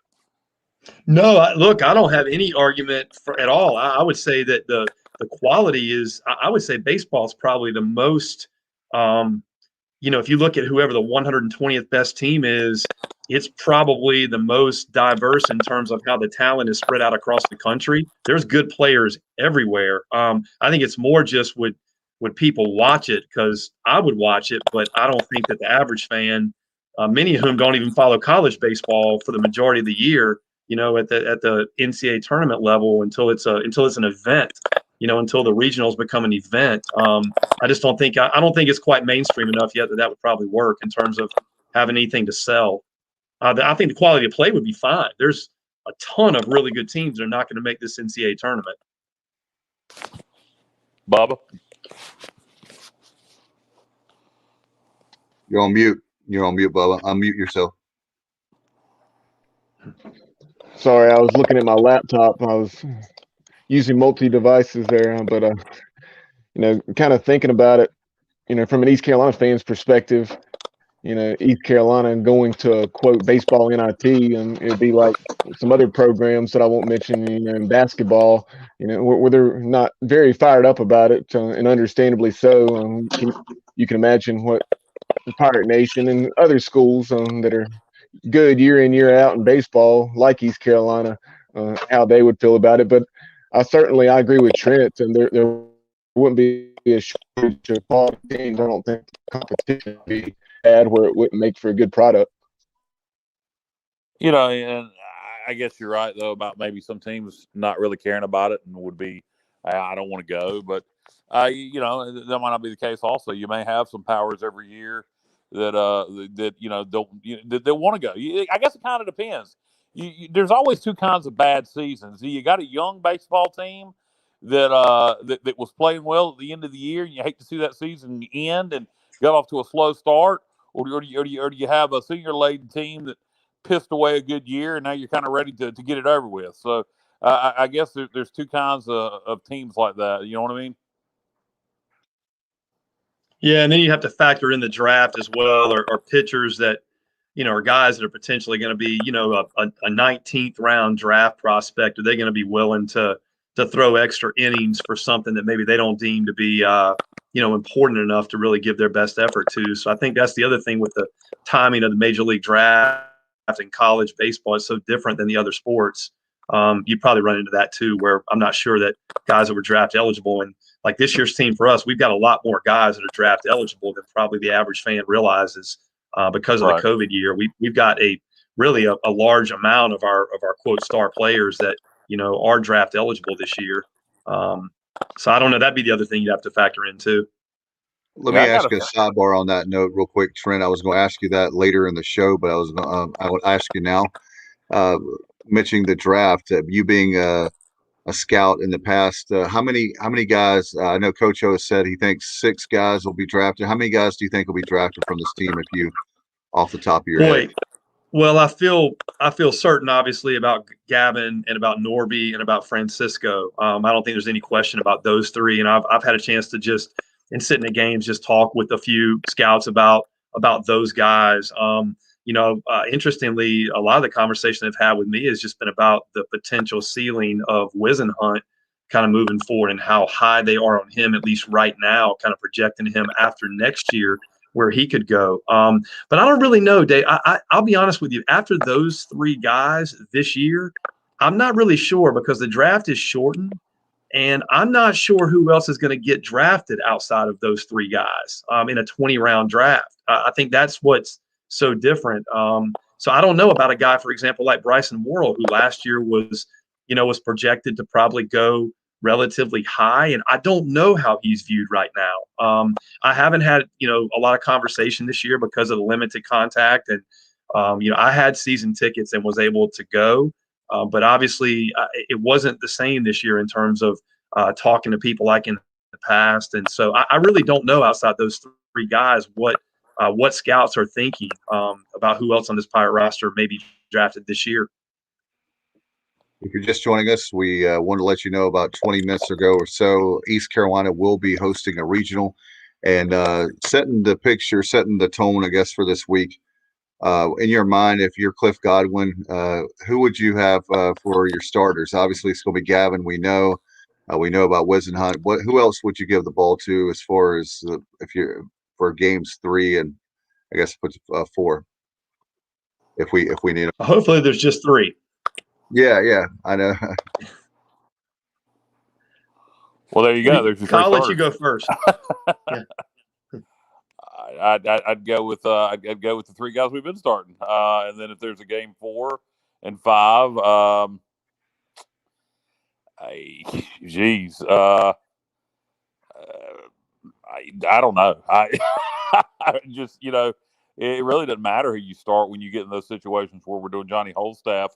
No, look, I don't have any argument at all. I would say that the quality is. I would say baseball is probably the most. If you look at whoever the 120th best team is, it's probably the most diverse in terms of how the talent is spread out across the country. There's good players everywhere. I think it's more just would people watch it, because I would watch it, but I don't think that the average fan, many of whom don't even follow college baseball for the majority of the year, at the NCAA tournament level, until it's an event, until the regionals become an event. I just don't think I don't think it's quite mainstream enough yet that would probably work in terms of having anything to sell. I think the quality of play would be fine. There's a ton of really good teams that are not going to make this NCAA tournament. Bubba? You're on mute. You're on mute, Bubba. Unmute yourself. Sorry, I was looking at my laptop. I was using multi devices there, but kind of thinking about it, from an East Carolina fan's perspective, East Carolina going to quote baseball NIT, and it'd be like some other programs that I won't mention, in basketball, where they're not very fired up about it, and understandably so. You can imagine what Pirate Nation and other schools that are good year in, year out in baseball, like East Carolina, how they would feel about it. But I agree with Trent, and there wouldn't be a shortage of quality teams. I don't think competition would be bad where it wouldn't make for a good product. And I guess you're right, though, about maybe some teams not really caring about it and would be, I don't want to go. But, that might not be the case also. You may have some powers every year that don't want to go. I guess it kind of depends. There's always two kinds of bad seasons. You got a young baseball team that was playing well at the end of the year, and you hate to see that season end and got off to a slow start, or do you have a senior-laden team that pissed away a good year, and now you're kind of ready to get it over with? So I guess there's two kinds of teams like that. You know what I mean? Yeah, and then you have to factor in the draft as well, or pitchers that, are guys that are potentially going to be, a 19th round draft prospect. Are they going to be willing to throw extra innings for something that maybe they don't deem to be, important enough to really give their best effort to? So I think that's the other thing with the timing of the major league draft in college baseball. Is so different than the other sports. You'd probably run into that too, where I'm not sure that guys that were draft eligible, and like this year's team for us, we've got a lot more guys that are draft eligible than probably the average fan realizes, because of the COVID year. We've got a large amount of our quote star players that are draft eligible this year. So I don't know. That'd be the other thing you'd have to factor in too. Let me ask a sidebar on that note real quick, Trent. I was going to ask you that later in the show, but I would ask you now. Mentioning the draft, you being a scout in the past, how many guys? I know Coach O said he thinks 6 guys will be drafted. How many guys do you think will be drafted from this team, if you, off the top of your head? Well, I feel certain, obviously, about Gavin and about Norby and about Francisco. I don't think there's any question about those 3. And I've had a chance to just, in sitting the games, just talk with a few scouts about those guys. Interestingly, a lot of the conversation they've had with me has just been about the potential ceiling of Wisenhunt kind of moving forward, and how high they are on him, at least right now, kind of projecting him after next year where he could go. But I don't really know, Dave. I'll be honest with you. After those 3 guys this year, I'm not really sure, because the draft is shortened, and I'm not sure who else is going to get drafted outside of those 3 guys in a 20-round draft. I think that's what's so different. So I don't know about a guy, for example, like Bryson Worrell, who last year was projected to probably go relatively high, and I don't know how he's viewed right now. I haven't had a lot of conversation this year because of the limited contact, and I had season tickets and was able to go, but obviously it wasn't the same this year in terms of talking to people like in the past, and so I really don't know outside those 3 guys what scouts are thinking about who else on this Pirate roster may be drafted this year. If you're just joining us, we want to let you know about 20 minutes ago or so, East Carolina will be hosting a regional, and setting the tone, I guess, for this week. In your mind, if you're Cliff Godwin, who would you have for your starters? Obviously, it's going to be Gavin. We know about Wisenhunt. Who else would you give the ball to as far as if you're for games 3 and I guess 4? if we need him. Hopefully, there's just 3. Yeah, I know. Well, there you go. There's your 3 I'll let you starters. go first. Yeah. I'd go with the 3 guys we've been starting, and then if there's a game 4 and 5, geez, I don't know. I just it really doesn't matter who you start when you get in those situations where we're doing Johnny Holstaff,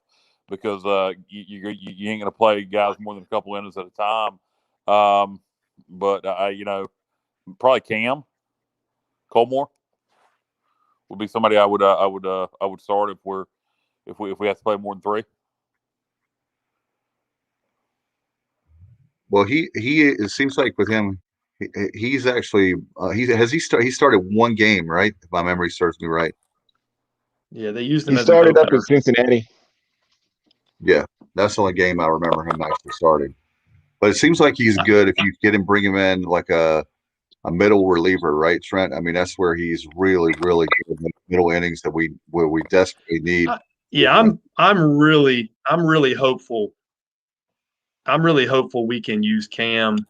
because you ain't going to play guys more than a couple innings at a time. But probably Cam Colmore would be somebody I would start if we have to play more than 3. Well, it seems like with him, he's actually he started 1 game, right? If my memory serves me right. Yeah, they used him He as an started up opener. in Cincinnati. Yeah, that's the only game I remember him actually starting. But it seems like he's good if you bring him in like a middle reliever, right, Trent? I mean, that's where he's really, really good in the middle innings where we desperately need. Yeah, I'm really hopeful. I'm really hopeful we can use Cam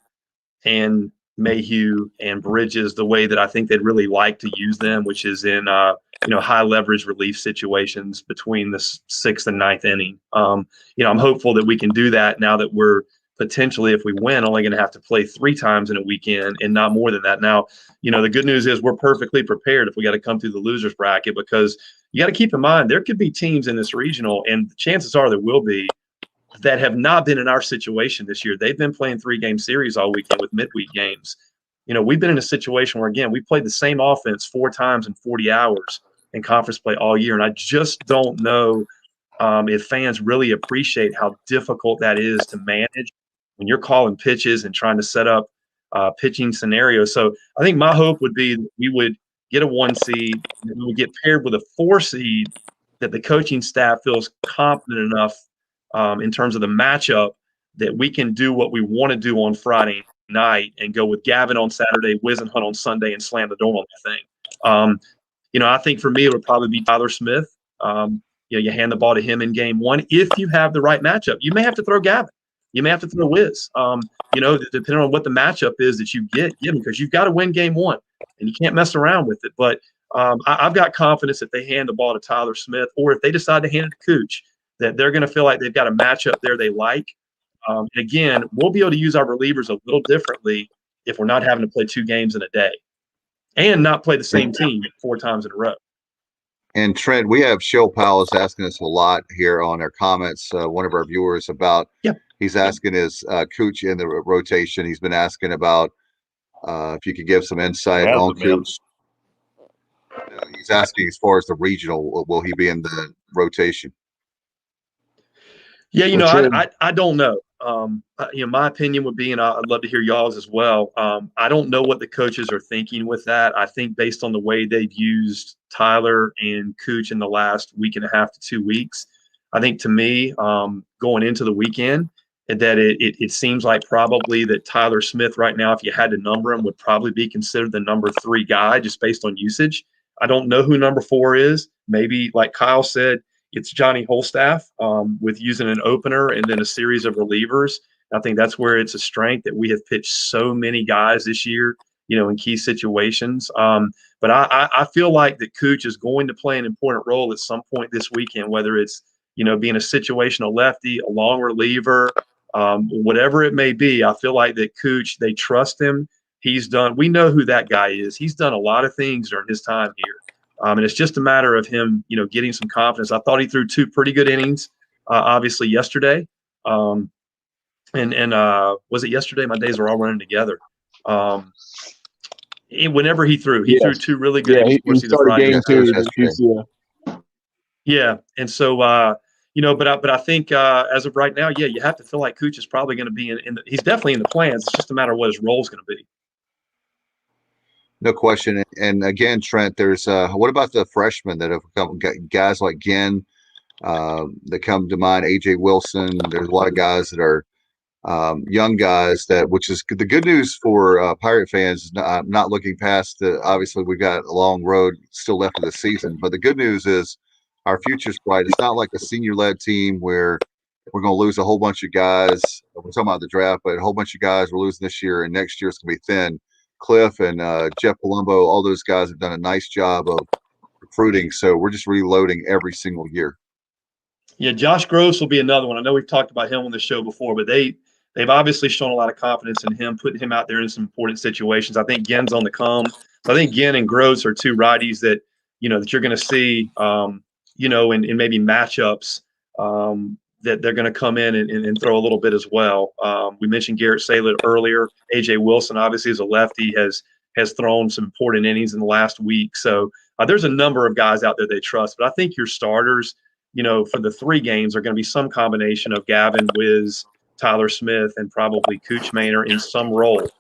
and Mayhew and Bridges the way that I think they'd really like to use them, which is in high leverage relief situations between the 6th and 9th inning. I'm hopeful that we can do that now that we're potentially, if we win, only going to have to play 3 times in a weekend and not more than that. Now, the good news is we're perfectly prepared if we got to come through the losers bracket, because you got to keep in mind there could be teams in this regional, and chances are there will be, that have not been in our situation this year. They've been playing 3-game series all weekend with midweek games. We've been in a situation where, again, we played the same offense 4 times in 40 hours in conference play all year. And I just don't know if fans really appreciate how difficult that is to manage when you're calling pitches and trying to set up pitching scenarios. So I think my hope would be that we would get a 1 seed, and we would get paired with a 4 seed that the coaching staff feels confident enough in terms of the matchup that we can do what we want to do on Friday night and go with Gavin on Saturday, Wizenhunt on Sunday, and slam the door on that thing. I think for me it would probably be Tyler Smith. You hand the ball to him in game 1 if you have the right matchup. You may have to throw Gavin. You may have to throw Wiz. Depending on what the matchup is that you get him, because you've got to win game 1 and you can't mess around with it. But I've got confidence if they hand the ball to Tyler Smith, or if they decide to hand it to Cooch, that they're going to feel like they've got a matchup there they like. And again, we'll be able to use our relievers a little differently if we're not having to play 2 games in a day and not play the same team 4 times in a row. And Trent, we have Shell Powell's asking us a lot here on our comments. One of our viewers about, he's asking is Cooch in the rotation. He's been asking about if you could give some insight on Cooch. He's asking as far as the regional, will he be in the rotation? Yeah, I don't know. My opinion would be, and I'd love to hear y'all's as well. I don't know what the coaches are thinking with that. I think based on the way they've used Tyler and Cooch in the last week and a half to 2 weeks, I think to me, going into the weekend, that it seems like probably that Tyler Smith right now, if you had to number him, would probably be considered the number 3 guy just based on usage. I don't know who number 4 is. Maybe, like Kyle said, it's Johnny Holstaff with using an opener and then a series of relievers. I think that's where it's a strength that we have pitched so many guys this year, in key situations. But I feel like that Cooch is going to play an important role at some point this weekend, whether it's, being a situational lefty, a long reliever, whatever it may be. I feel like that Cooch, they trust him. We know who that guy is. He's done a lot of things during his time here. And it's just a matter of him, getting some confidence. I thought he threw 2 pretty good innings, obviously yesterday. And was it yesterday? My days are all running together. Whenever he threw 2 really good innings. He started game 2. Yeah, and so but I think as of right now, you have to feel like Cooch is probably going to be he's definitely in the plans. It's just a matter of what his role is going to be. No question. And again, Trent, there's what about the freshmen that have come, guys like Ginn that come to mind, AJ Wilson? There's a lot of guys that are young guys which is the good news for Pirate fans. Not looking past obviously we've got a long road still left of the season, but the good news is our future's bright. It's not like a senior-led team where we're going to lose a whole bunch of guys. We're talking about the draft, but a whole bunch of guys we're losing this year, and next year it's going to be thin. Cliff and Jeff Palumbo, all those guys have done a nice job of recruiting, so we're just reloading every single year. Yeah, Josh Gross will be another one. I know we've talked about him on the show before, but they've obviously shown a lot of confidence in him, putting him out there in some important situations. I think Gen's on the come. So I think Gen and Gross are two righties that that you're going to see, in maybe matchups that they're going to come in and throw a little bit as well. We mentioned Garrett Saylor earlier. AJ Wilson, obviously, as a lefty, has thrown some important innings in the last week. So there's a number of guys out there they trust. But I think your starters, for the 3 games are going to be some combination of Gavin, Wiz, Tyler Smith, and probably Cooch Maynor in some role.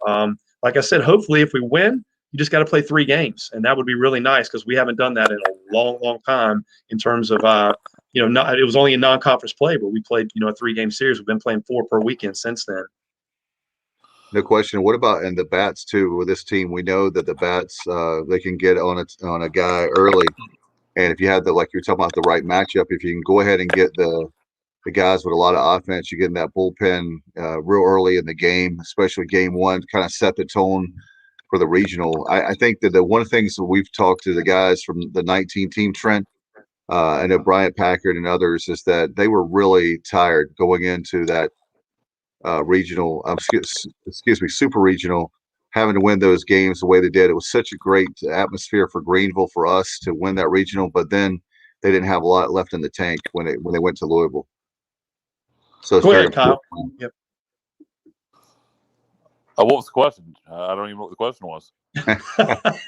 Like I said, hopefully if we win, you just got to play 3 games. And that would be really nice because we haven't done that in a long, long time in terms of, it was only a non-conference play, but we played, a 3-game series. We've been playing 4 per weekend since then. No question. What about in the bats too? With this team, we know that the bats they can get on a guy early, and if you have like you're talking about the right matchup, if you can go ahead and get the guys with a lot of offense, you get in that bullpen real early in the game, especially game 1, kind of set the tone for the regional. I think that the one of the things that we've talked to the guys from the 19 team, Trent, I know Bryant Packard and others, is that they were really tired going into that regional, super regional, having to win those games the way they did. It was such a great atmosphere for Greenville for us to win that regional, but then they didn't have a lot left in the tank when they went to Louisville. So it's Go very ahead, Kyle. Yep. What was the question? I don't even know what the question was.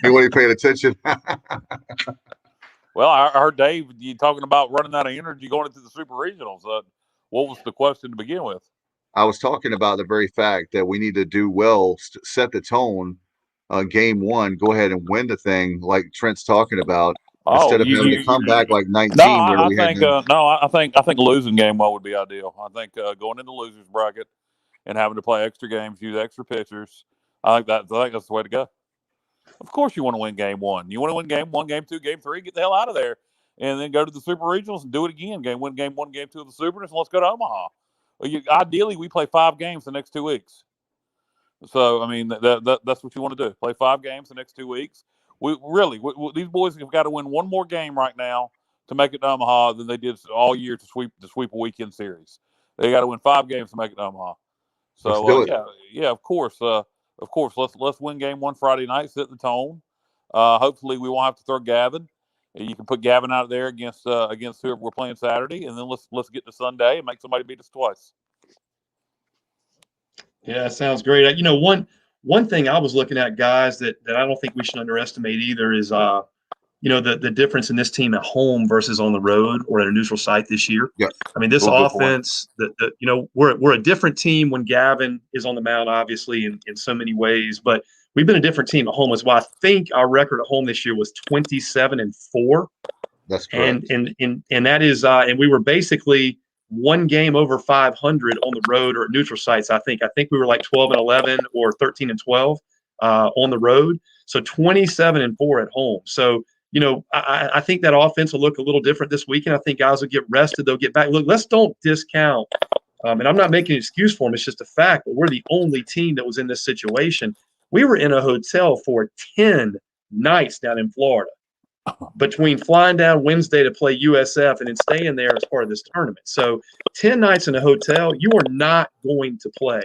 You weren't paying attention. Well, I heard Dave, you talking about running out of energy going into the super regionals. What was the question to begin with? I was talking about the very fact that we need to do well, set the tone. Game 1, go ahead and win the thing, like Trent's talking about, instead of having to come back like 19. No, I think losing game 1 would be ideal. I think going into losers bracket and having to play extra games, use extra pitchers. I think that's the way to go. Of course, you want to win game 1. You want to win game 1, game 2, game 3, get the hell out of there, and then go to the super regionals and do it again. Game 1, game 2 of the supers, and let's go to Omaha. Ideally, we play 5 games the next 2 weeks. So, I mean, that's what you want to do. Play 5 games the next 2 weeks. These boys have got to win 1 more game right now to make it to Omaha than they did all year to sweep a weekend series. They got to win 5 games to make it to Omaha. So, of course. Let's win game 1 Friday night, set the tone. Hopefully, we won't have to throw Gavin. You can put Gavin out there against whoever we're playing Saturday, and then let's get to Sunday and make somebody beat us twice. Yeah, sounds great. One thing I was looking at, guys, that I don't think we should underestimate either is the difference in this team at home versus on the road or at a neutral site this year. Yeah. I mean, this offense, we're a different team when Gavin is on the mound, obviously, in so many ways, but we've been a different team at home as well. I think our record at home this year was 27-4. That's correct. And that is, and we were basically 1 game over 500 on the road or at neutral sites. I think we were like 12-11 or 13-12 on the road. So 27-4 at home. So, I think that offense will look a little different this weekend. I think guys will get rested. They'll get back. Look, let's don't discount. And I'm not making an excuse for them. It's just a fact. But we're the only team that was in this situation. We were in a hotel for 10 nights down in Florida between flying down Wednesday to play USF and then staying there as part of this tournament. So 10 nights in a hotel, you are not going to play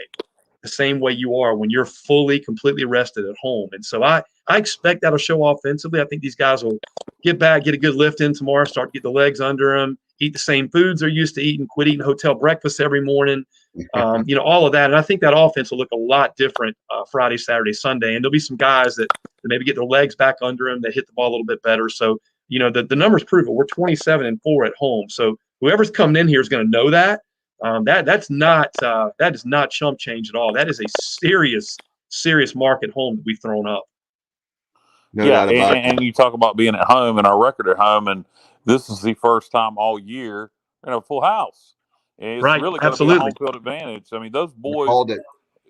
the same way you are when you're fully, completely rested at home. And so I expect that'll show offensively. I think these guys will get back, get a good lift in tomorrow, start to get the legs under them, eat the same foods they're used to eating, quit eating hotel breakfast every morning, all of that. And I think that offense will look a lot different Friday, Saturday, Sunday. And there'll be some guys that maybe get their legs back under them, that hit the ball a little bit better. So, the numbers prove it. We're 27-4 at home. So whoever's coming in here is going to know that. That is not chump change at all. That is a serious mark at home that we've thrown up. No doubt about it. And you talk about being at home and our record at home, and this is the first time all year in a full house. And it's really going to be a home field advantage. I mean, those boys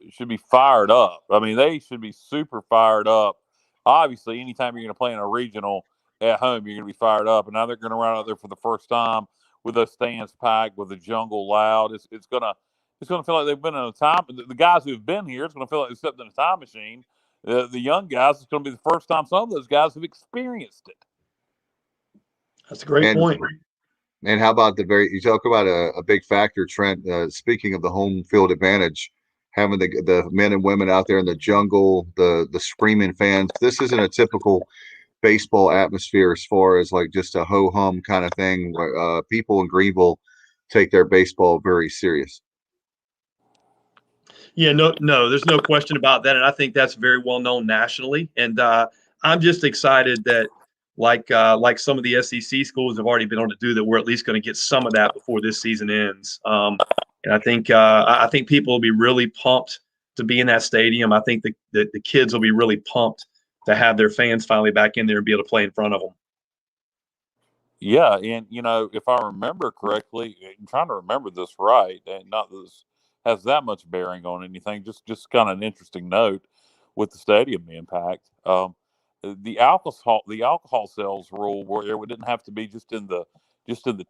should be fired up. I mean, they should be super fired up. Obviously, anytime you're going to play in a regional, at home, you're going to be fired up. And now they're going to run out there for the first time with those stands packed, with the jungle loud. It's going to feel like they've been in a time. The guys who've been here, it's going to feel like they've stepped in a time machine. The young guys, it's going to be the first time some of those guys have experienced it. That's a great point. And how about you talk about a big factor, Trent, speaking of the home field advantage, having the men and women out there in the jungle, the screaming fans. This isn't a typical baseball atmosphere as far as like just a ho-hum kind of thing. People in Greenville take their baseball very serious. Yeah, no, there's no question about that. And I think that's very well known nationally. And I'm just excited that like some of the SEC schools have already been able to do that, we're at least going to get some of that before this season ends. And I think people will be really pumped to be in that stadium. I think the kids will be really pumped to have their fans finally back in there and be able to play in front of them. Yeah, and if I remember correctly, I'm trying to remember this right, and not that this has that much bearing on anything. Just kind of an interesting note with the stadium being packed. The alcohol sales rule, where it didn't have to be just in the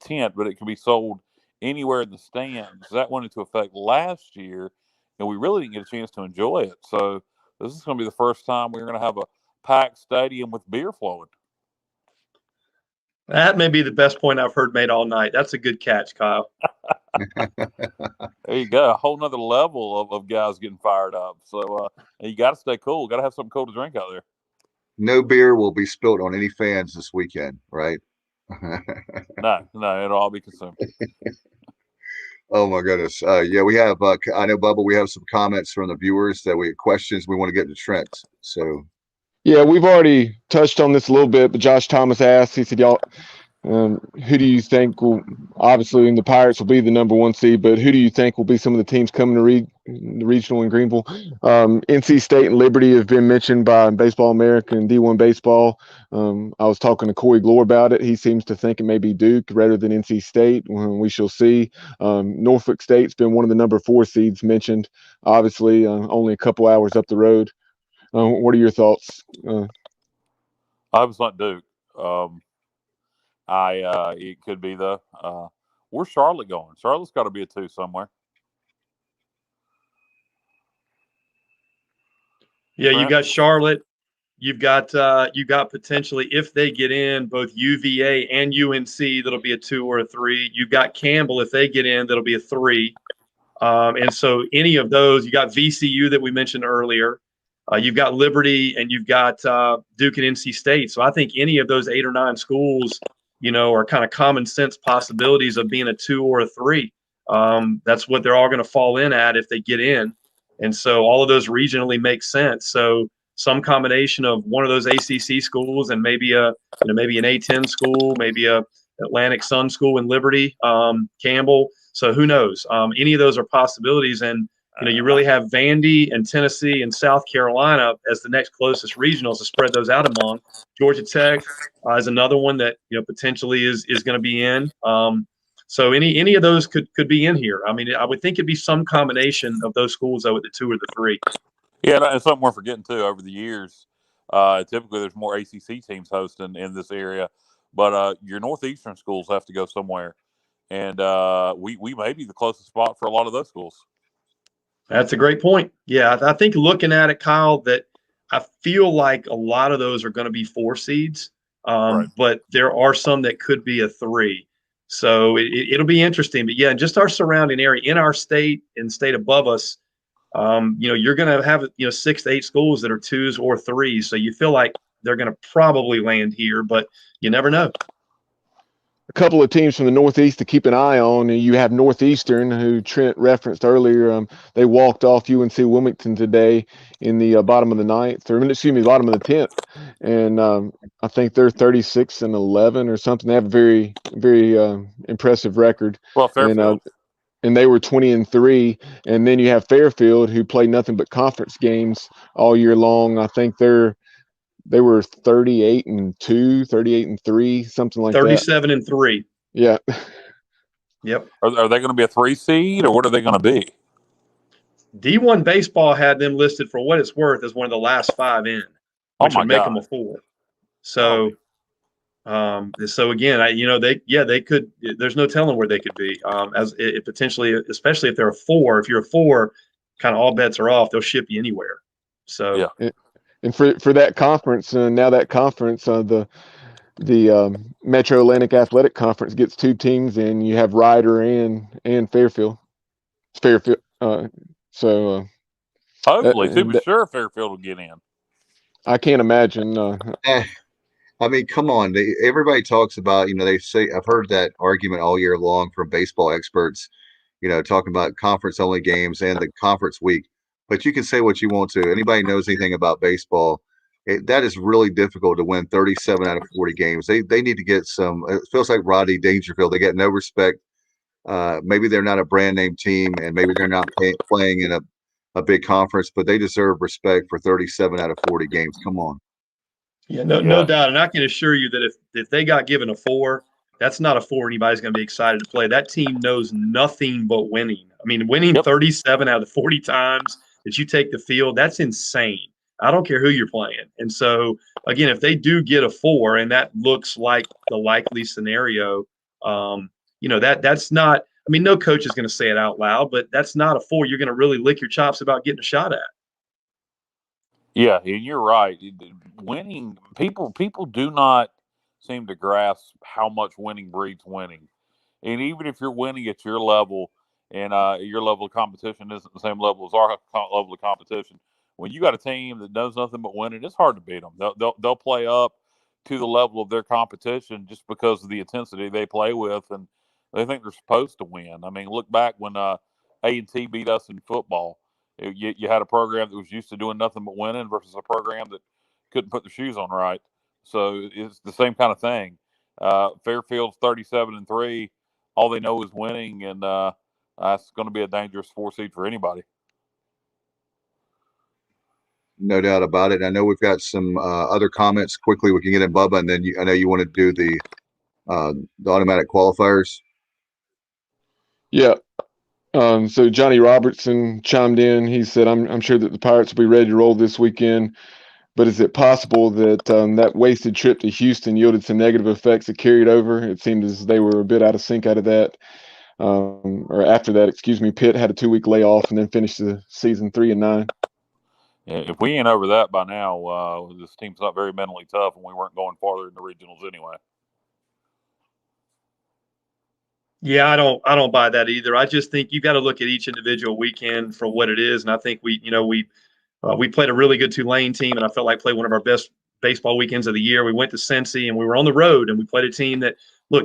tent, but it could be sold anywhere in the stands. That went into effect last year, and we really didn't get a chance to enjoy it. So this is going to be the first time we're going to have a packed stadium with beer flowing. That may be the best point I've heard made all night. That's a good catch, Kyle. There you go. A whole nother level of guys getting fired up. So you got to stay cool. Got to have something cool to drink out there. No beer will be spilled on any fans this weekend, right? No, it'll all be consumed. Oh my goodness. Yeah, we have, I know, Bubba, we have some comments from the viewers questions we want to get to Trent. So. Yeah, we've already touched on this a little bit, but Josh Thomas asked, he said, y'all, who do you think will, obviously the Pirates will be the number 1 seed, but who do you think will be some of the teams coming to the regional in Greenville? NC State and Liberty have been mentioned by Baseball America and D1 Baseball. I was talking to Corey Glore about it. He seems to think it may be Duke rather than NC State. We shall see. Norfolk State's been one of the number 4 seeds mentioned, obviously, only a couple hours up the road. What are your thoughts? I was not Duke. It could be where's Charlotte going? Charlotte's got to be a 2 somewhere. Yeah, you got Charlotte. You've got potentially, if they get in, both UVA and UNC, that'll be a 2 or a 3. You've got Campbell, if they get in, that'll be a 3. And so any of those, you got VCU that we mentioned earlier. You've got Liberty, and you've got Duke and NC State. So I think any of those 8 or 9 schools, are kind of common sense possibilities of being a 2 or a 3. That's what they're all going to fall in at if they get in. And so all of those regionally make sense. So some combination of one of those ACC schools and maybe maybe an A10 school, maybe a Atlantic Sun school in Liberty, Campbell. So who knows? Any of those are possibilities. And you really have Vandy and Tennessee and South Carolina as the next closest regionals to spread those out among. Georgia Tech is another one that potentially is going to be in. So any of those could be in here. I mean, I would think it'd be some combination of those schools though, with the 2 or the 3. Yeah, and something we're forgetting too. Over the years, typically there's more ACC teams hosting in this area, but your Northeastern schools have to go somewhere, and we may be the closest spot for a lot of those schools. That's a great point. Yeah, I think looking at it, Kyle, that I feel like a lot of those are going to be 4 seeds, Right. But there are some that could be a 3. So it'll be interesting. But yeah, just our surrounding area in our state and state above us, you're going to have 6 to 8 schools that are 2s or 3s. So you feel like they're going to probably land here, but you never know. A couple of teams from the Northeast to keep an eye on. You have Northeastern, who Trent referenced earlier. They walked off UNC Wilmington today in the bottom of the 9th, or excuse me, bottom of the 10th. And I think they're 36-11 or something. They have a very, very impressive record. Well, Fairfield. And they were 20-3. And then you have Fairfield, who play nothing but conference games all year long. I think they were 38-2, 38-3, something like 37-3. Yeah. Yep. Are they going to be a 3 seed, or what are they going to be? D1 Baseball had them listed, for what it's worth, as one of the last 5 in, which would make them a 4. So So again, they could. There's no telling where they could be. As it potentially, especially if they're a 4. If you're a 4, kind of all bets are off. They'll ship you anywhere. So Yeah. And for that conference, now that conference, the Metro Atlantic Athletic Conference gets 2 teams, and you have Ryder and Fairfield. Fairfield. Hopefully, And sure Fairfield will get in. I can't imagine. I mean, come on. Everybody talks about, they say, I've heard that argument all year long from baseball experts, talking about conference only games and the conference week. But you can say what you want to. Anybody knows anything about baseball, that is really difficult to win 37 out of 40 games. They need to get some. It feels like Rodney Dangerfield. They get no respect. Maybe they're not a brand name team, and maybe they're not playing in a big conference, but they deserve respect for 37 out of 40 games. Come on. yeah, no doubt. And I can assure you that if they got given a 4, that's not a 4 anybody's going to be excited to play. That team knows nothing but winning. I mean, winning 37 out of 40 times that you take the field, that's insane. I don't care who you're playing. And so, again, if they do get a 4, and that looks like the likely scenario, that's not – I mean, no coach is going to say it out loud, but that's not a 4 you're going to really lick your chops about getting a shot at. Yeah, and you're right. Winning, people do not seem to grasp how much winning breeds winning. And even if you're winning at your level, and your level of competition isn't the same level as our level of competition, when you got a team that does nothing but winning, it's hard to beat them. They'll play up to the level of their competition just because of the intensity they play with, and they think they're supposed to win. I mean, look back when A&T beat us in football. You had a program that was used to doing nothing but winning versus a program that couldn't put their shoes on right. So it's the same kind of thing. Fairfield's 37-3. All they know is winning, and that's going to be a dangerous 4 seed for anybody. No doubt about it. I know we've got some other comments. Quickly, we can get in, Bubba, and then I know you want to do the automatic qualifiers. Yeah. So Johnny Robertson chimed in. He said, I'm sure that the Pirates will be ready to roll this weekend, but is it possible that that wasted trip to Houston yielded some negative effects that carried over? It seemed as they were a bit out of sync out of that. Or after that, excuse me, Pitt had a 2-week layoff and then finished the season 3-9. Yeah, if we ain't over that by now, this team's not very mentally tough, and we weren't going farther in the regionals anyway. Yeah, I don't buy that either. I just think you got to look at each individual weekend for what it is, and I think we played a really good Tulane team, and I felt like played one of our best baseball weekends of the year. We went to Cincy, and we were on the road, and we played a team that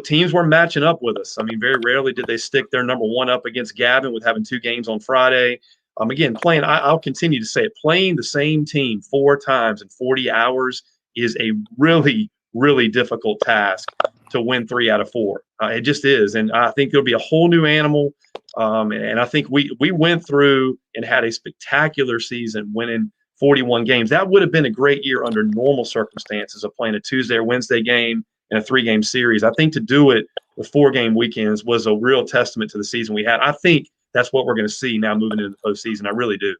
teams were matching up with us. I mean, very rarely did they stick their number 1 up against Gavin with having 2 games on Friday. Again, I'll continue to say it, playing the same team 4 times in 40 hours is a really, really difficult task to win 3 out of 4. It just is. And I think there'll be a whole new animal. And I think we went through and had a spectacular season winning 41 games. That would have been a great year under normal circumstances of playing a Tuesday or Wednesday game in a 3-game series. I think to do it with 4-game weekends was a real testament to the season we had. I think that's what we're going to see now moving into the postseason. I really do.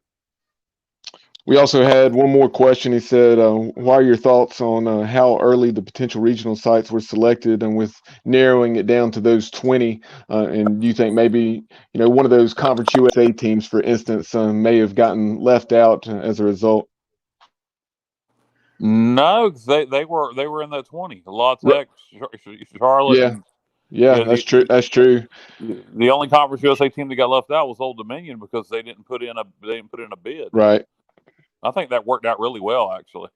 We also had one more question. He said, what are your thoughts on how early the potential regional sites were selected, and with narrowing it down to those 20? And do you think maybe, one of those Conference USA teams, for instance, may have gotten left out as a result? No, they were in that 20. La Tech, Charlotte. Yeah, that's true. That's true. The only Conference USA team that got left out was Old Dominion because they didn't put in a bid. Right. I think that worked out really well, actually.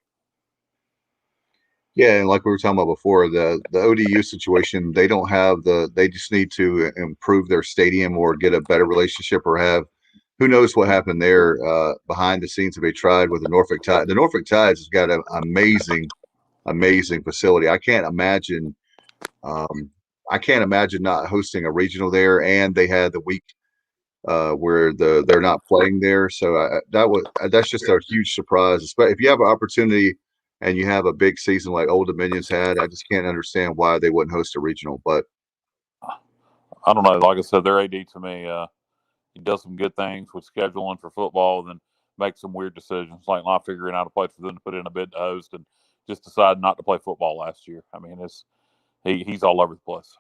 Yeah, and like we were talking about before, the ODU situation, they just need to improve their stadium or get a better relationship, or have, who knows what happened there behind the scenes if they tried with the Norfolk Tides. The Norfolk Tides has got an amazing facility. I can't imagine not hosting a regional there, and they had the week where they're not playing there. So that's just a huge surprise. But if you have an opportunity and you have a big season like Old Dominion's had, I just can't understand why they wouldn't host a regional. But I don't know. Like I said, their AD to me, he does some good things with scheduling for football, and then makes some weird decisions, like not figuring out a place for them to put in a bid to host, and just decide not to play football last year. I mean, he's all over the place.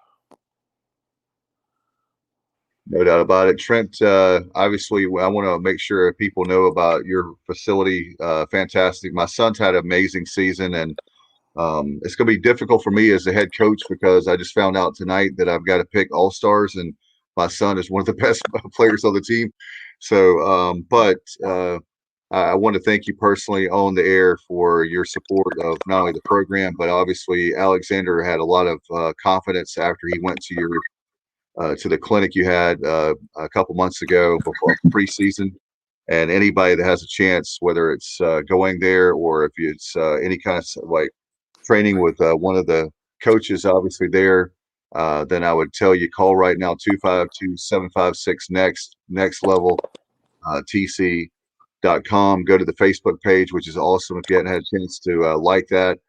No doubt about it. Trent, obviously, I want to make sure people know about your facility. Fantastic. My son's had an amazing season, and it's going to be difficult for me as a head coach because I just found out tonight that I've got to pick all-stars, and my son is one of the best players on the team. So, I want to thank you personally on the air for your support of not only the program, but obviously Alexander had a lot of confidence after he went to the clinic you had a couple months ago before preseason. And anybody that has a chance, whether it's going there or if it's any kind of like training with one of the coaches, obviously there, then I would tell you call right now 252-756 next level TC.com. Go to the Facebook page, which is awesome. If you hadn't had a chance to like that,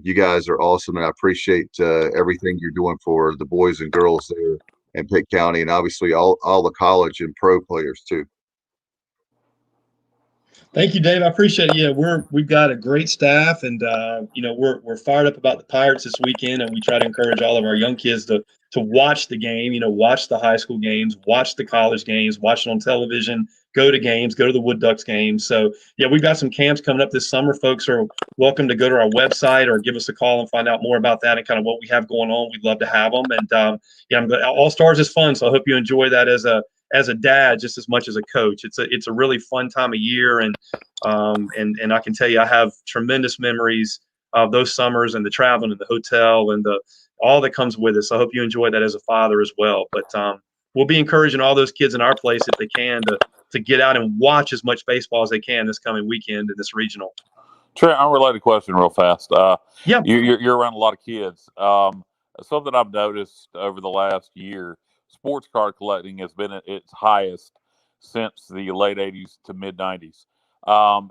you guys are awesome, and I appreciate everything you're doing for the boys and girls there in Pitt County, and obviously all the college and pro players too. Thank you, Dave. I appreciate it. Yeah, we've got a great staff, and we're fired up about the Pirates this weekend, and we try to encourage all of our young kids to watch the game. Watch the high school games, watch the college games, watch it on television. Go to games, go to the Wood Ducks games. So yeah, we've got some camps coming up this summer. Folks are welcome to go to our website or give us a call and find out more about that and kind of what we have going on. We'd love to have them. And I'm glad All Stars is fun, so I hope you enjoy that as a dad just as much as a coach. It's a really fun time of year, and I can tell you I have tremendous memories of those summers and the traveling and the hotel and all that comes with it. So I hope you enjoy that as a father as well. But we'll be encouraging all those kids in our place if they can to get out and watch as much baseball as they can this coming weekend in this regional. Trent, unrelated question real fast. Yeah. You're around a lot of kids. Something I've noticed over the last year, sports card collecting has been at its highest since the late 80s to mid 90s.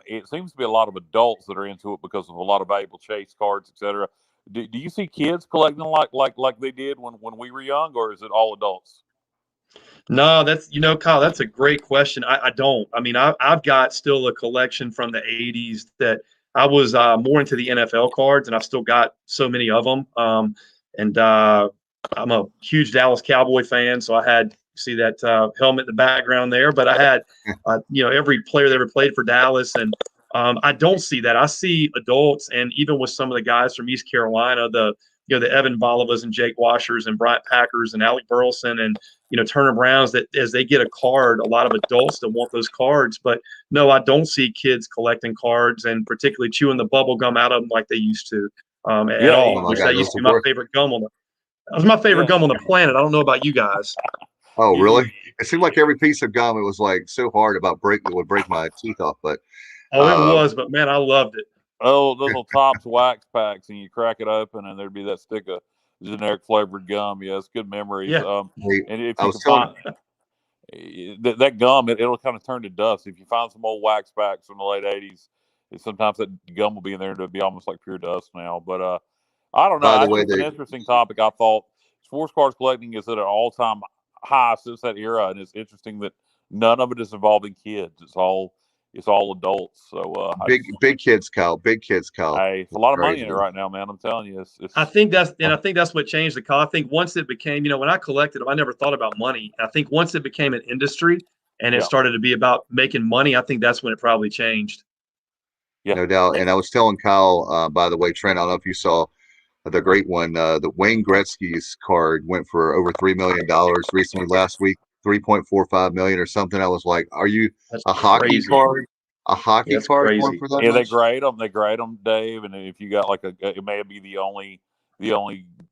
It seems to be a lot of adults that are into it because of a lot of valuable chase cards, etc. Do you see kids collecting like they did when we were young, or is it all adults? No, Kyle, that's a great question. I don't. I mean, I've got still a collection from the 80s that I was more into the NFL cards, and I've still got so many of them. And I'm a huge Dallas Cowboy fan, so I had see that helmet in the background there. But I had every player that ever played for Dallas, and I don't see that. I see adults, and even with some of the guys from East Carolina, the Evan Bolivas and Jake Washers and Bryant Packers and Alec Burleson and Turner Browns, that as they get a card, a lot of adults that want those cards. But no, I don't see kids collecting cards and particularly chewing the bubble gum out of them like they used to at all. Which that used to be my favorite gum that was my favorite gum on the planet. I don't know about you guys. Oh, really? It seemed like every piece of gum, it was like so hard it would break my teeth off. But it was, but man, I loved it. Oh, those little Tops wax packs, and you crack it open, and there'd be that stick of generic flavored gum. Yeah, it's good memories. Yeah. And if you can find that gum, it'll kind of turn to dust. If you find some old wax packs from the late 80s, sometimes that gum will be in there to be almost like pure dust now. But I don't know. By the way, it's an interesting topic. I thought sports cards collecting is at an all-time high since that era, and it's interesting that none of it is involving kids. It's all adults. So big kids, Kyle. Big kids, Kyle. Hey, it's a lot of money in it right now, man. I'm telling you. I think that's what changed the call. I think once it became, when I collected them, I never thought about money. I think once it became an industry and it started to be about making money, I think that's when it probably changed. Yeah, no doubt. And I was telling Kyle, by the way, Trent, I don't know if you saw the great one. The Wayne Gretzky's card went for over $3 million recently last week. 3.45 million or something. I was like, "Are you a hockey card? A hockey card going for that?" Yeah, they grade them. They grade them, Dave. And if you got like it may be the only.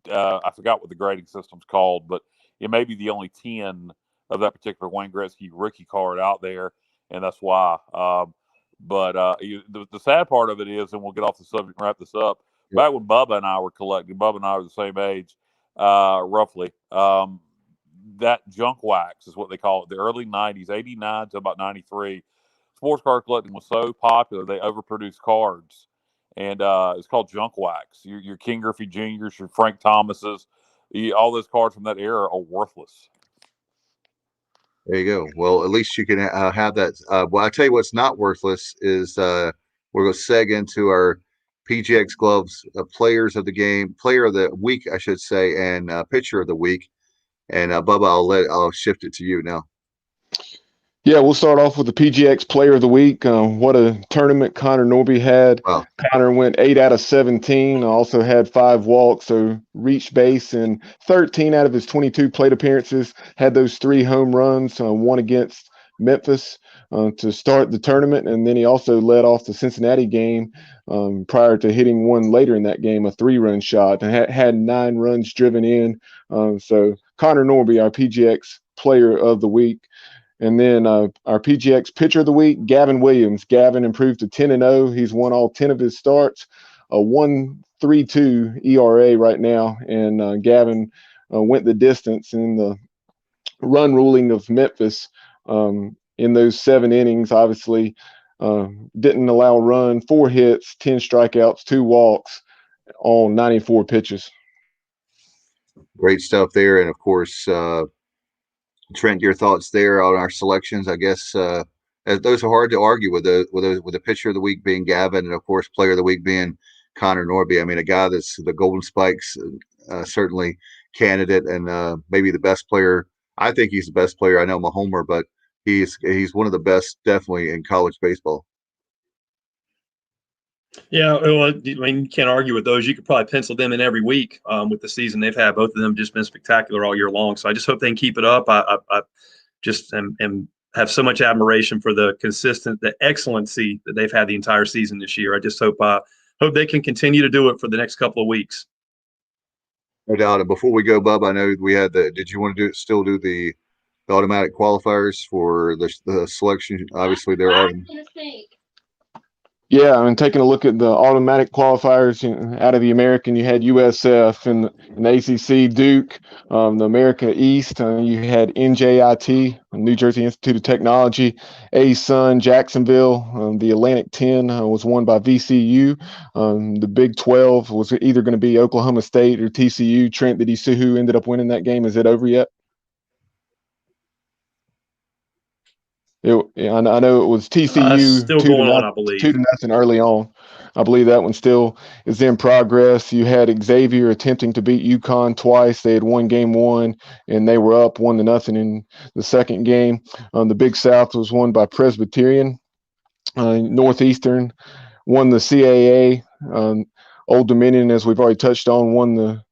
I forgot what the grading system's called, but it may be the only 10 of that particular Wayne Gretzky rookie card out there, and that's why. The sad part of it is, and we'll get off the subject and wrap this up. Back when Bubba and I were collecting, Bubba and I were the same age, roughly. That junk wax is what they call it. The early 90s, 89 to about 93, sports card collecting was so popular they overproduced cards, and it's called junk wax. Your King Griffey Juniors, your Frank Thomases, all those cards from that era are worthless. There you go. Well, at least you can have that. Well, I tell you what's not worthless is we're going to seg into our PGX gloves, players of the game, player of the week, I should say, and pitcher of the week. And Bubba, I'll shift it to you now. Yeah, we'll start off with the PGX Player of the Week. What a tournament Connor Norby had. Wow. Connor went 8 out of 17, also had 5 walks, so reached base in 13 out of his 22 plate appearances, had those 3 home runs, one against Memphis to start the tournament, and then he also led off the Cincinnati game prior to hitting one later in that game, a 3-run shot, and had 9 runs driven in. So Connor Norby, our PGX Player of the Week. And then our PGX Pitcher of the Week, Gavin Williams. Gavin improved to 10-0. He's won all 10 of his starts, a 1.32 ERA right now. And Gavin went the distance in the run ruling of Memphis in those 7 innings. Obviously, didn't allow a run, 4 hits, 10 strikeouts, 2 walks on 94 pitches. Great stuff there. And of course, Trent, your thoughts there on our selections? I guess those are hard to argue with the pitcher of the week being Gavin, and of course, player of the week being Connor Norby. I mean, a guy that's the Golden Spikes certainly candidate, and maybe the best player. I think he's the best player. I know I'm a homer, but he's one of the best, definitely, in college baseball. Yeah, well, I mean, you can't argue with those. You could probably pencil them in every week with the season they've had. Both of them just been spectacular all year long. So I just hope they can keep it up. I just am have so much admiration for the excellency that they've had the entire season this year. I just hope they can continue to do it for the next couple of weeks. No doubt. And before we go, Bub, I know we had did you want to still do the automatic qualifiers for the selection? Obviously, there are. Yeah, I mean, taking a look at the automatic qualifiers out of the American, you had USF and the ACC, Duke, the America East. You had NJIT, New Jersey Institute of Technology, ASUN, Jacksonville. The Atlantic 10 was won by VCU. The Big 12 was either going to be Oklahoma State or TCU. Trent, did you see who ended up winning that game? Is it over yet? I know it was TCU still going on, I believe. 2-0 early on. I believe that one still is in progress. You had Xavier attempting to beat UConn twice. They had won game 1, and they were up 1-0 in the second game. The Big South was won by Presbyterian. Northeastern won the CAA. Old Dominion, as we've already touched on, won the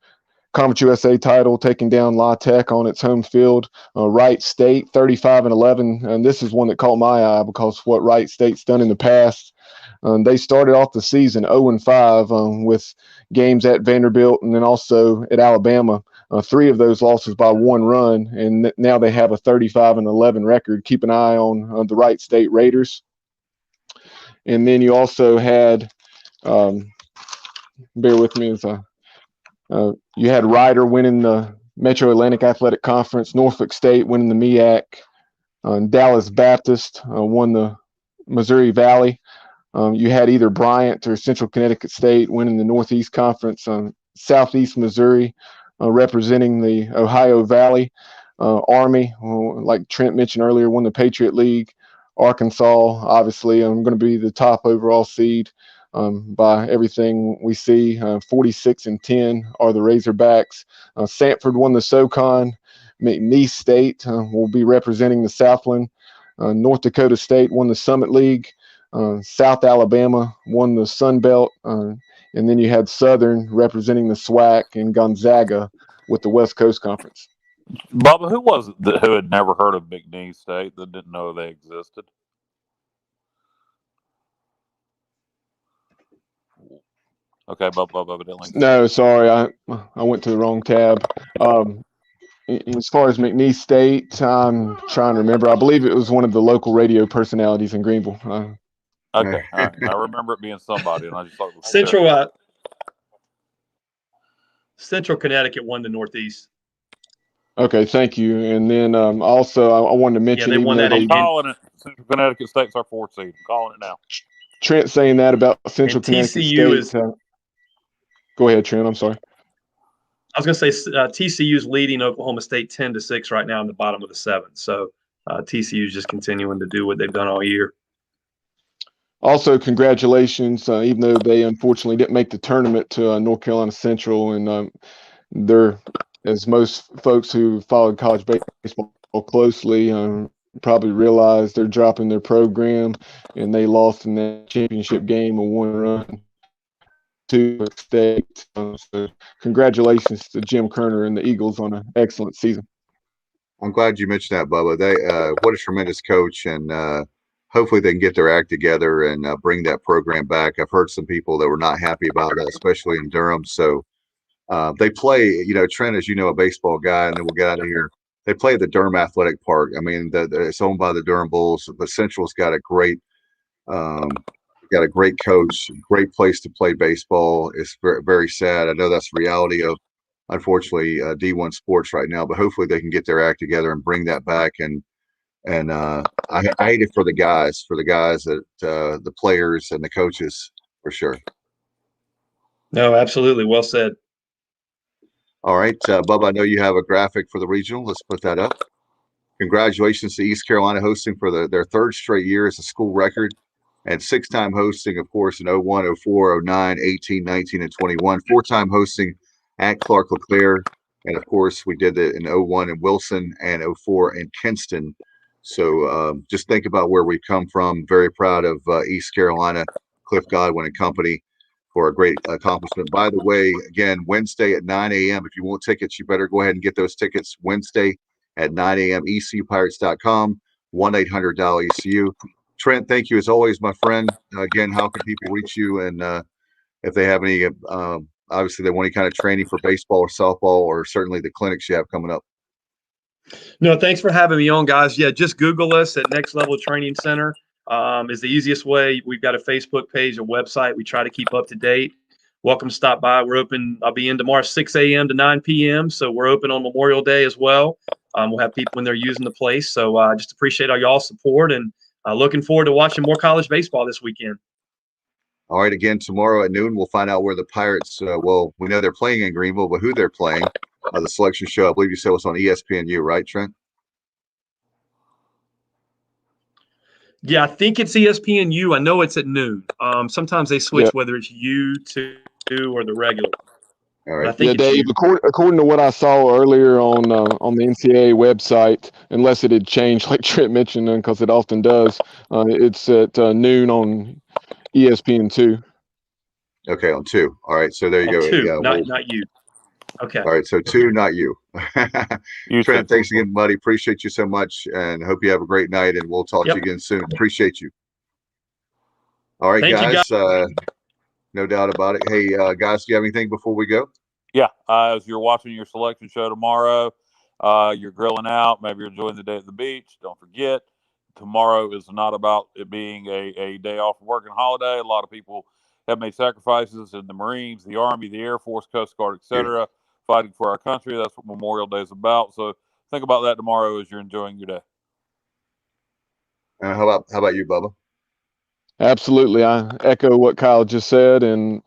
Conference USA title, taking down La Tech on its home field. Wright State, 35-11, and this is one that caught my eye because of what Wright State's done in the past. They started off the season 0-5 with games at Vanderbilt and then also at Alabama. 3 of those losses by 1 run, and now they have a 35-11 record. Keep an eye on the Wright State Raiders. And then you also had, bear with me as you had Ryder winning the Metro Atlantic Athletic Conference, Norfolk State winning the MEAC, Dallas Baptist won the Missouri Valley. You had either Bryant or Central Connecticut State winning the Northeast Conference, Southeast Missouri representing the Ohio Valley. Army, like Trent mentioned earlier, won the Patriot League. Arkansas, obviously, going to be the top overall seed. By everything we see, 46-10 are the Razorbacks. Sanford won the SoCon. McNeese State will be representing the Southland. North Dakota State won the Summit League. South Alabama won the Sun Belt. And then you had Southern representing the SWAC and Gonzaga with the West Coast Conference. Bubba, who was it who had never heard of McNeese State that didn't know they existed? Okay, Bubba evidently. No, sorry, I went to the wrong tab. As far as McNeese State, I'm trying to remember. I believe it was one of the local radio personalities in Greenville. Okay, all right. I remember it being somebody, and I just thought it was Central Connecticut won the Northeast. Okay, thank you. And then also I wanted to mention, they won that. I'm calling it. Central Connecticut State's our 4th seed. I'm calling it now. Trent saying that about Central Connecticut State. Go ahead, Trent. I'm sorry. I was going to say TCU is leading Oklahoma State 10-6 right now in the bottom of the 7th. So TCU is just continuing to do what they've done all year. Also, congratulations, even though they unfortunately didn't make the tournament to North Carolina Central, and they're, as most folks who followed college baseball closely probably realize, they're dropping their program, and they lost in that championship game a 1-run to State. So congratulations to Jim Kerner and the Eagles on an excellent season. I'm glad you mentioned that, Bubba. They what a tremendous coach, and hopefully they can get their act together and bring that program back. I've heard some people that were not happy about it, especially in Durham. So they play, Trent, as you know, a baseball guy, and then we'll get out of here. They play at the Durham Athletic Park. I mean, it's owned by the Durham Bulls, but Central's um, got a great coach, great place to play baseball. It's very, very sad. I know that's the reality of, unfortunately, D1 sports right now, but hopefully they can get their act together and bring that back. And I hate it for the guys, that the players and the coaches, for sure. No, absolutely. Well said. All right, Bubba, I know you have a graphic for the regional. Let's put that up. Congratulations to East Carolina hosting for their third straight year as a school record, and six-time hosting, of course, in 01, 04, 09, 18, 19, and 21. Four-time hosting at Clark LeClaire. And, of course, we did it in 01 in Wilson and 04 in Kinston. So just think about where we've come from. Very proud of East Carolina, Cliff Godwin and company, for a great accomplishment. By the way, again, Wednesday at 9 a.m. If you want tickets, you better go ahead and get those tickets Wednesday at 9 a.m. ECUPirates.com, 1-800-ECU. Trent, thank you as always, my friend. Again, how can people reach you? And if they have any, obviously they want any kind of training for baseball or softball, or certainly the clinics you have coming up. No, thanks for having me on, guys. Yeah, just Google us at Next Level Training Center. Is the easiest way. We've got a Facebook page, a website. We try to keep up to date. Welcome to stop by. We're open. I'll be in tomorrow 6 a.m. to 9 p.m. So we're open on Memorial Day as well. We'll have people when they're using the place. So just appreciate all y'all's support, and looking forward to watching more college baseball this weekend. All right, again, tomorrow at noon, we'll find out where the Pirates, well, we know they're playing in Greenville, but who they're playing. The selection show, I believe you said, was on ESPNU, right, Trent? Yeah, I think it's ESPNU. I know it's at noon. Sometimes they switch whether it's U2 or the regular. All right. I think Dave, according to what I saw earlier on the NCAA website, unless it had changed, like Trent mentioned, because it often does, it's at noon on ESPN2. Okay, on 2. All right, so there you go. 2, Yeah, not you. Okay. All right, so 2, not you. You Trent, too. thanks again, buddy. Appreciate you so much, and hope you have a great night, and we'll talk to you again soon. Appreciate you. All right, Thank you, guys. No doubt about it. Hey, guys, do you have anything before we go? Yeah, as you're watching your selection show tomorrow, you're grilling out. Maybe you're enjoying the day at the beach. Don't forget, tomorrow is not about it being a day off of work and holiday. A lot of people have made sacrifices in the Marines, the Army, the Air Force, Coast Guard, etc., fighting for our country. That's what Memorial Day is about. So think about that tomorrow as you're enjoying your day. How about you, Bubba? Absolutely. I echo what Kyle just said, and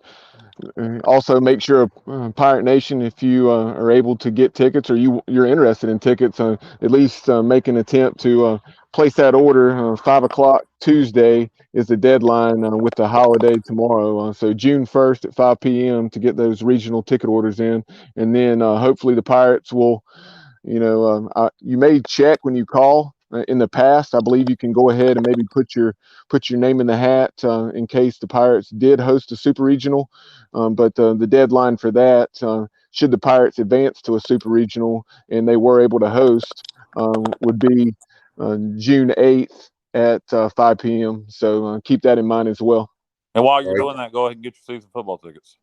also make sure, Pirate Nation, if you are able to get tickets, or you're interested in tickets, at least make an attempt to place that order. 5 o'clock Tuesday is the deadline with the holiday tomorrow. So June 1st at 5 p.m. to get those regional ticket orders in. And then hopefully the Pirates will, you may check when you call. In the past, I believe you can go ahead and maybe put your name in the hat in case the Pirates did host a super regional. But the deadline for that, should the Pirates advance to a super regional and they were able to host, would be June 8th at 5 p.m. So keep that in mind as well. And while you're doing that, go ahead and get your season football tickets.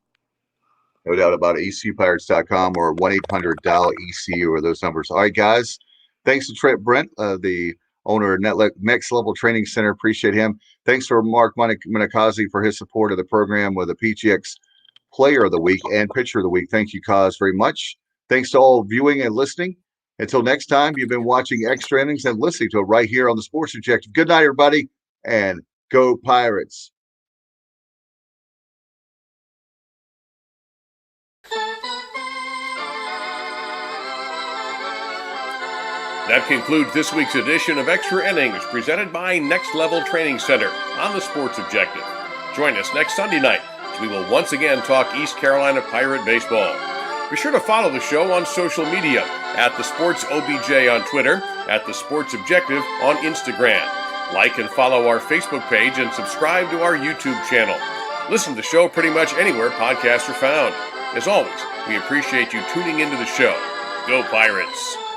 No doubt about it. ECUPirates.com or 1-800-DIAL-ECU or those numbers. All right, guys. Thanks to Trent Brent, the owner of Next Level Training Center. Appreciate him. Thanks for Mark Minakazi for his support of the program with the PGX Player of the Week and Pitcher of the Week. Thank you, Kaz, very much. Thanks to all viewing and listening. Until next time, you've been watching Extra Innings and listening to it right here on the Sports Objective. Good night, everybody, and go Pirates. That concludes this week's edition of Extra Innings, presented by Next Level Training Center on the Sports Objective. Join us next Sunday night as we will once again talk East Carolina Pirate baseball. Be sure to follow the show on social media at The Sports OBJ on Twitter, at The Sports Objective on Instagram. Like and follow our Facebook page and subscribe to our YouTube channel. Listen to the show pretty much anywhere podcasts are found. As always, we appreciate you tuning into the show. Go Pirates!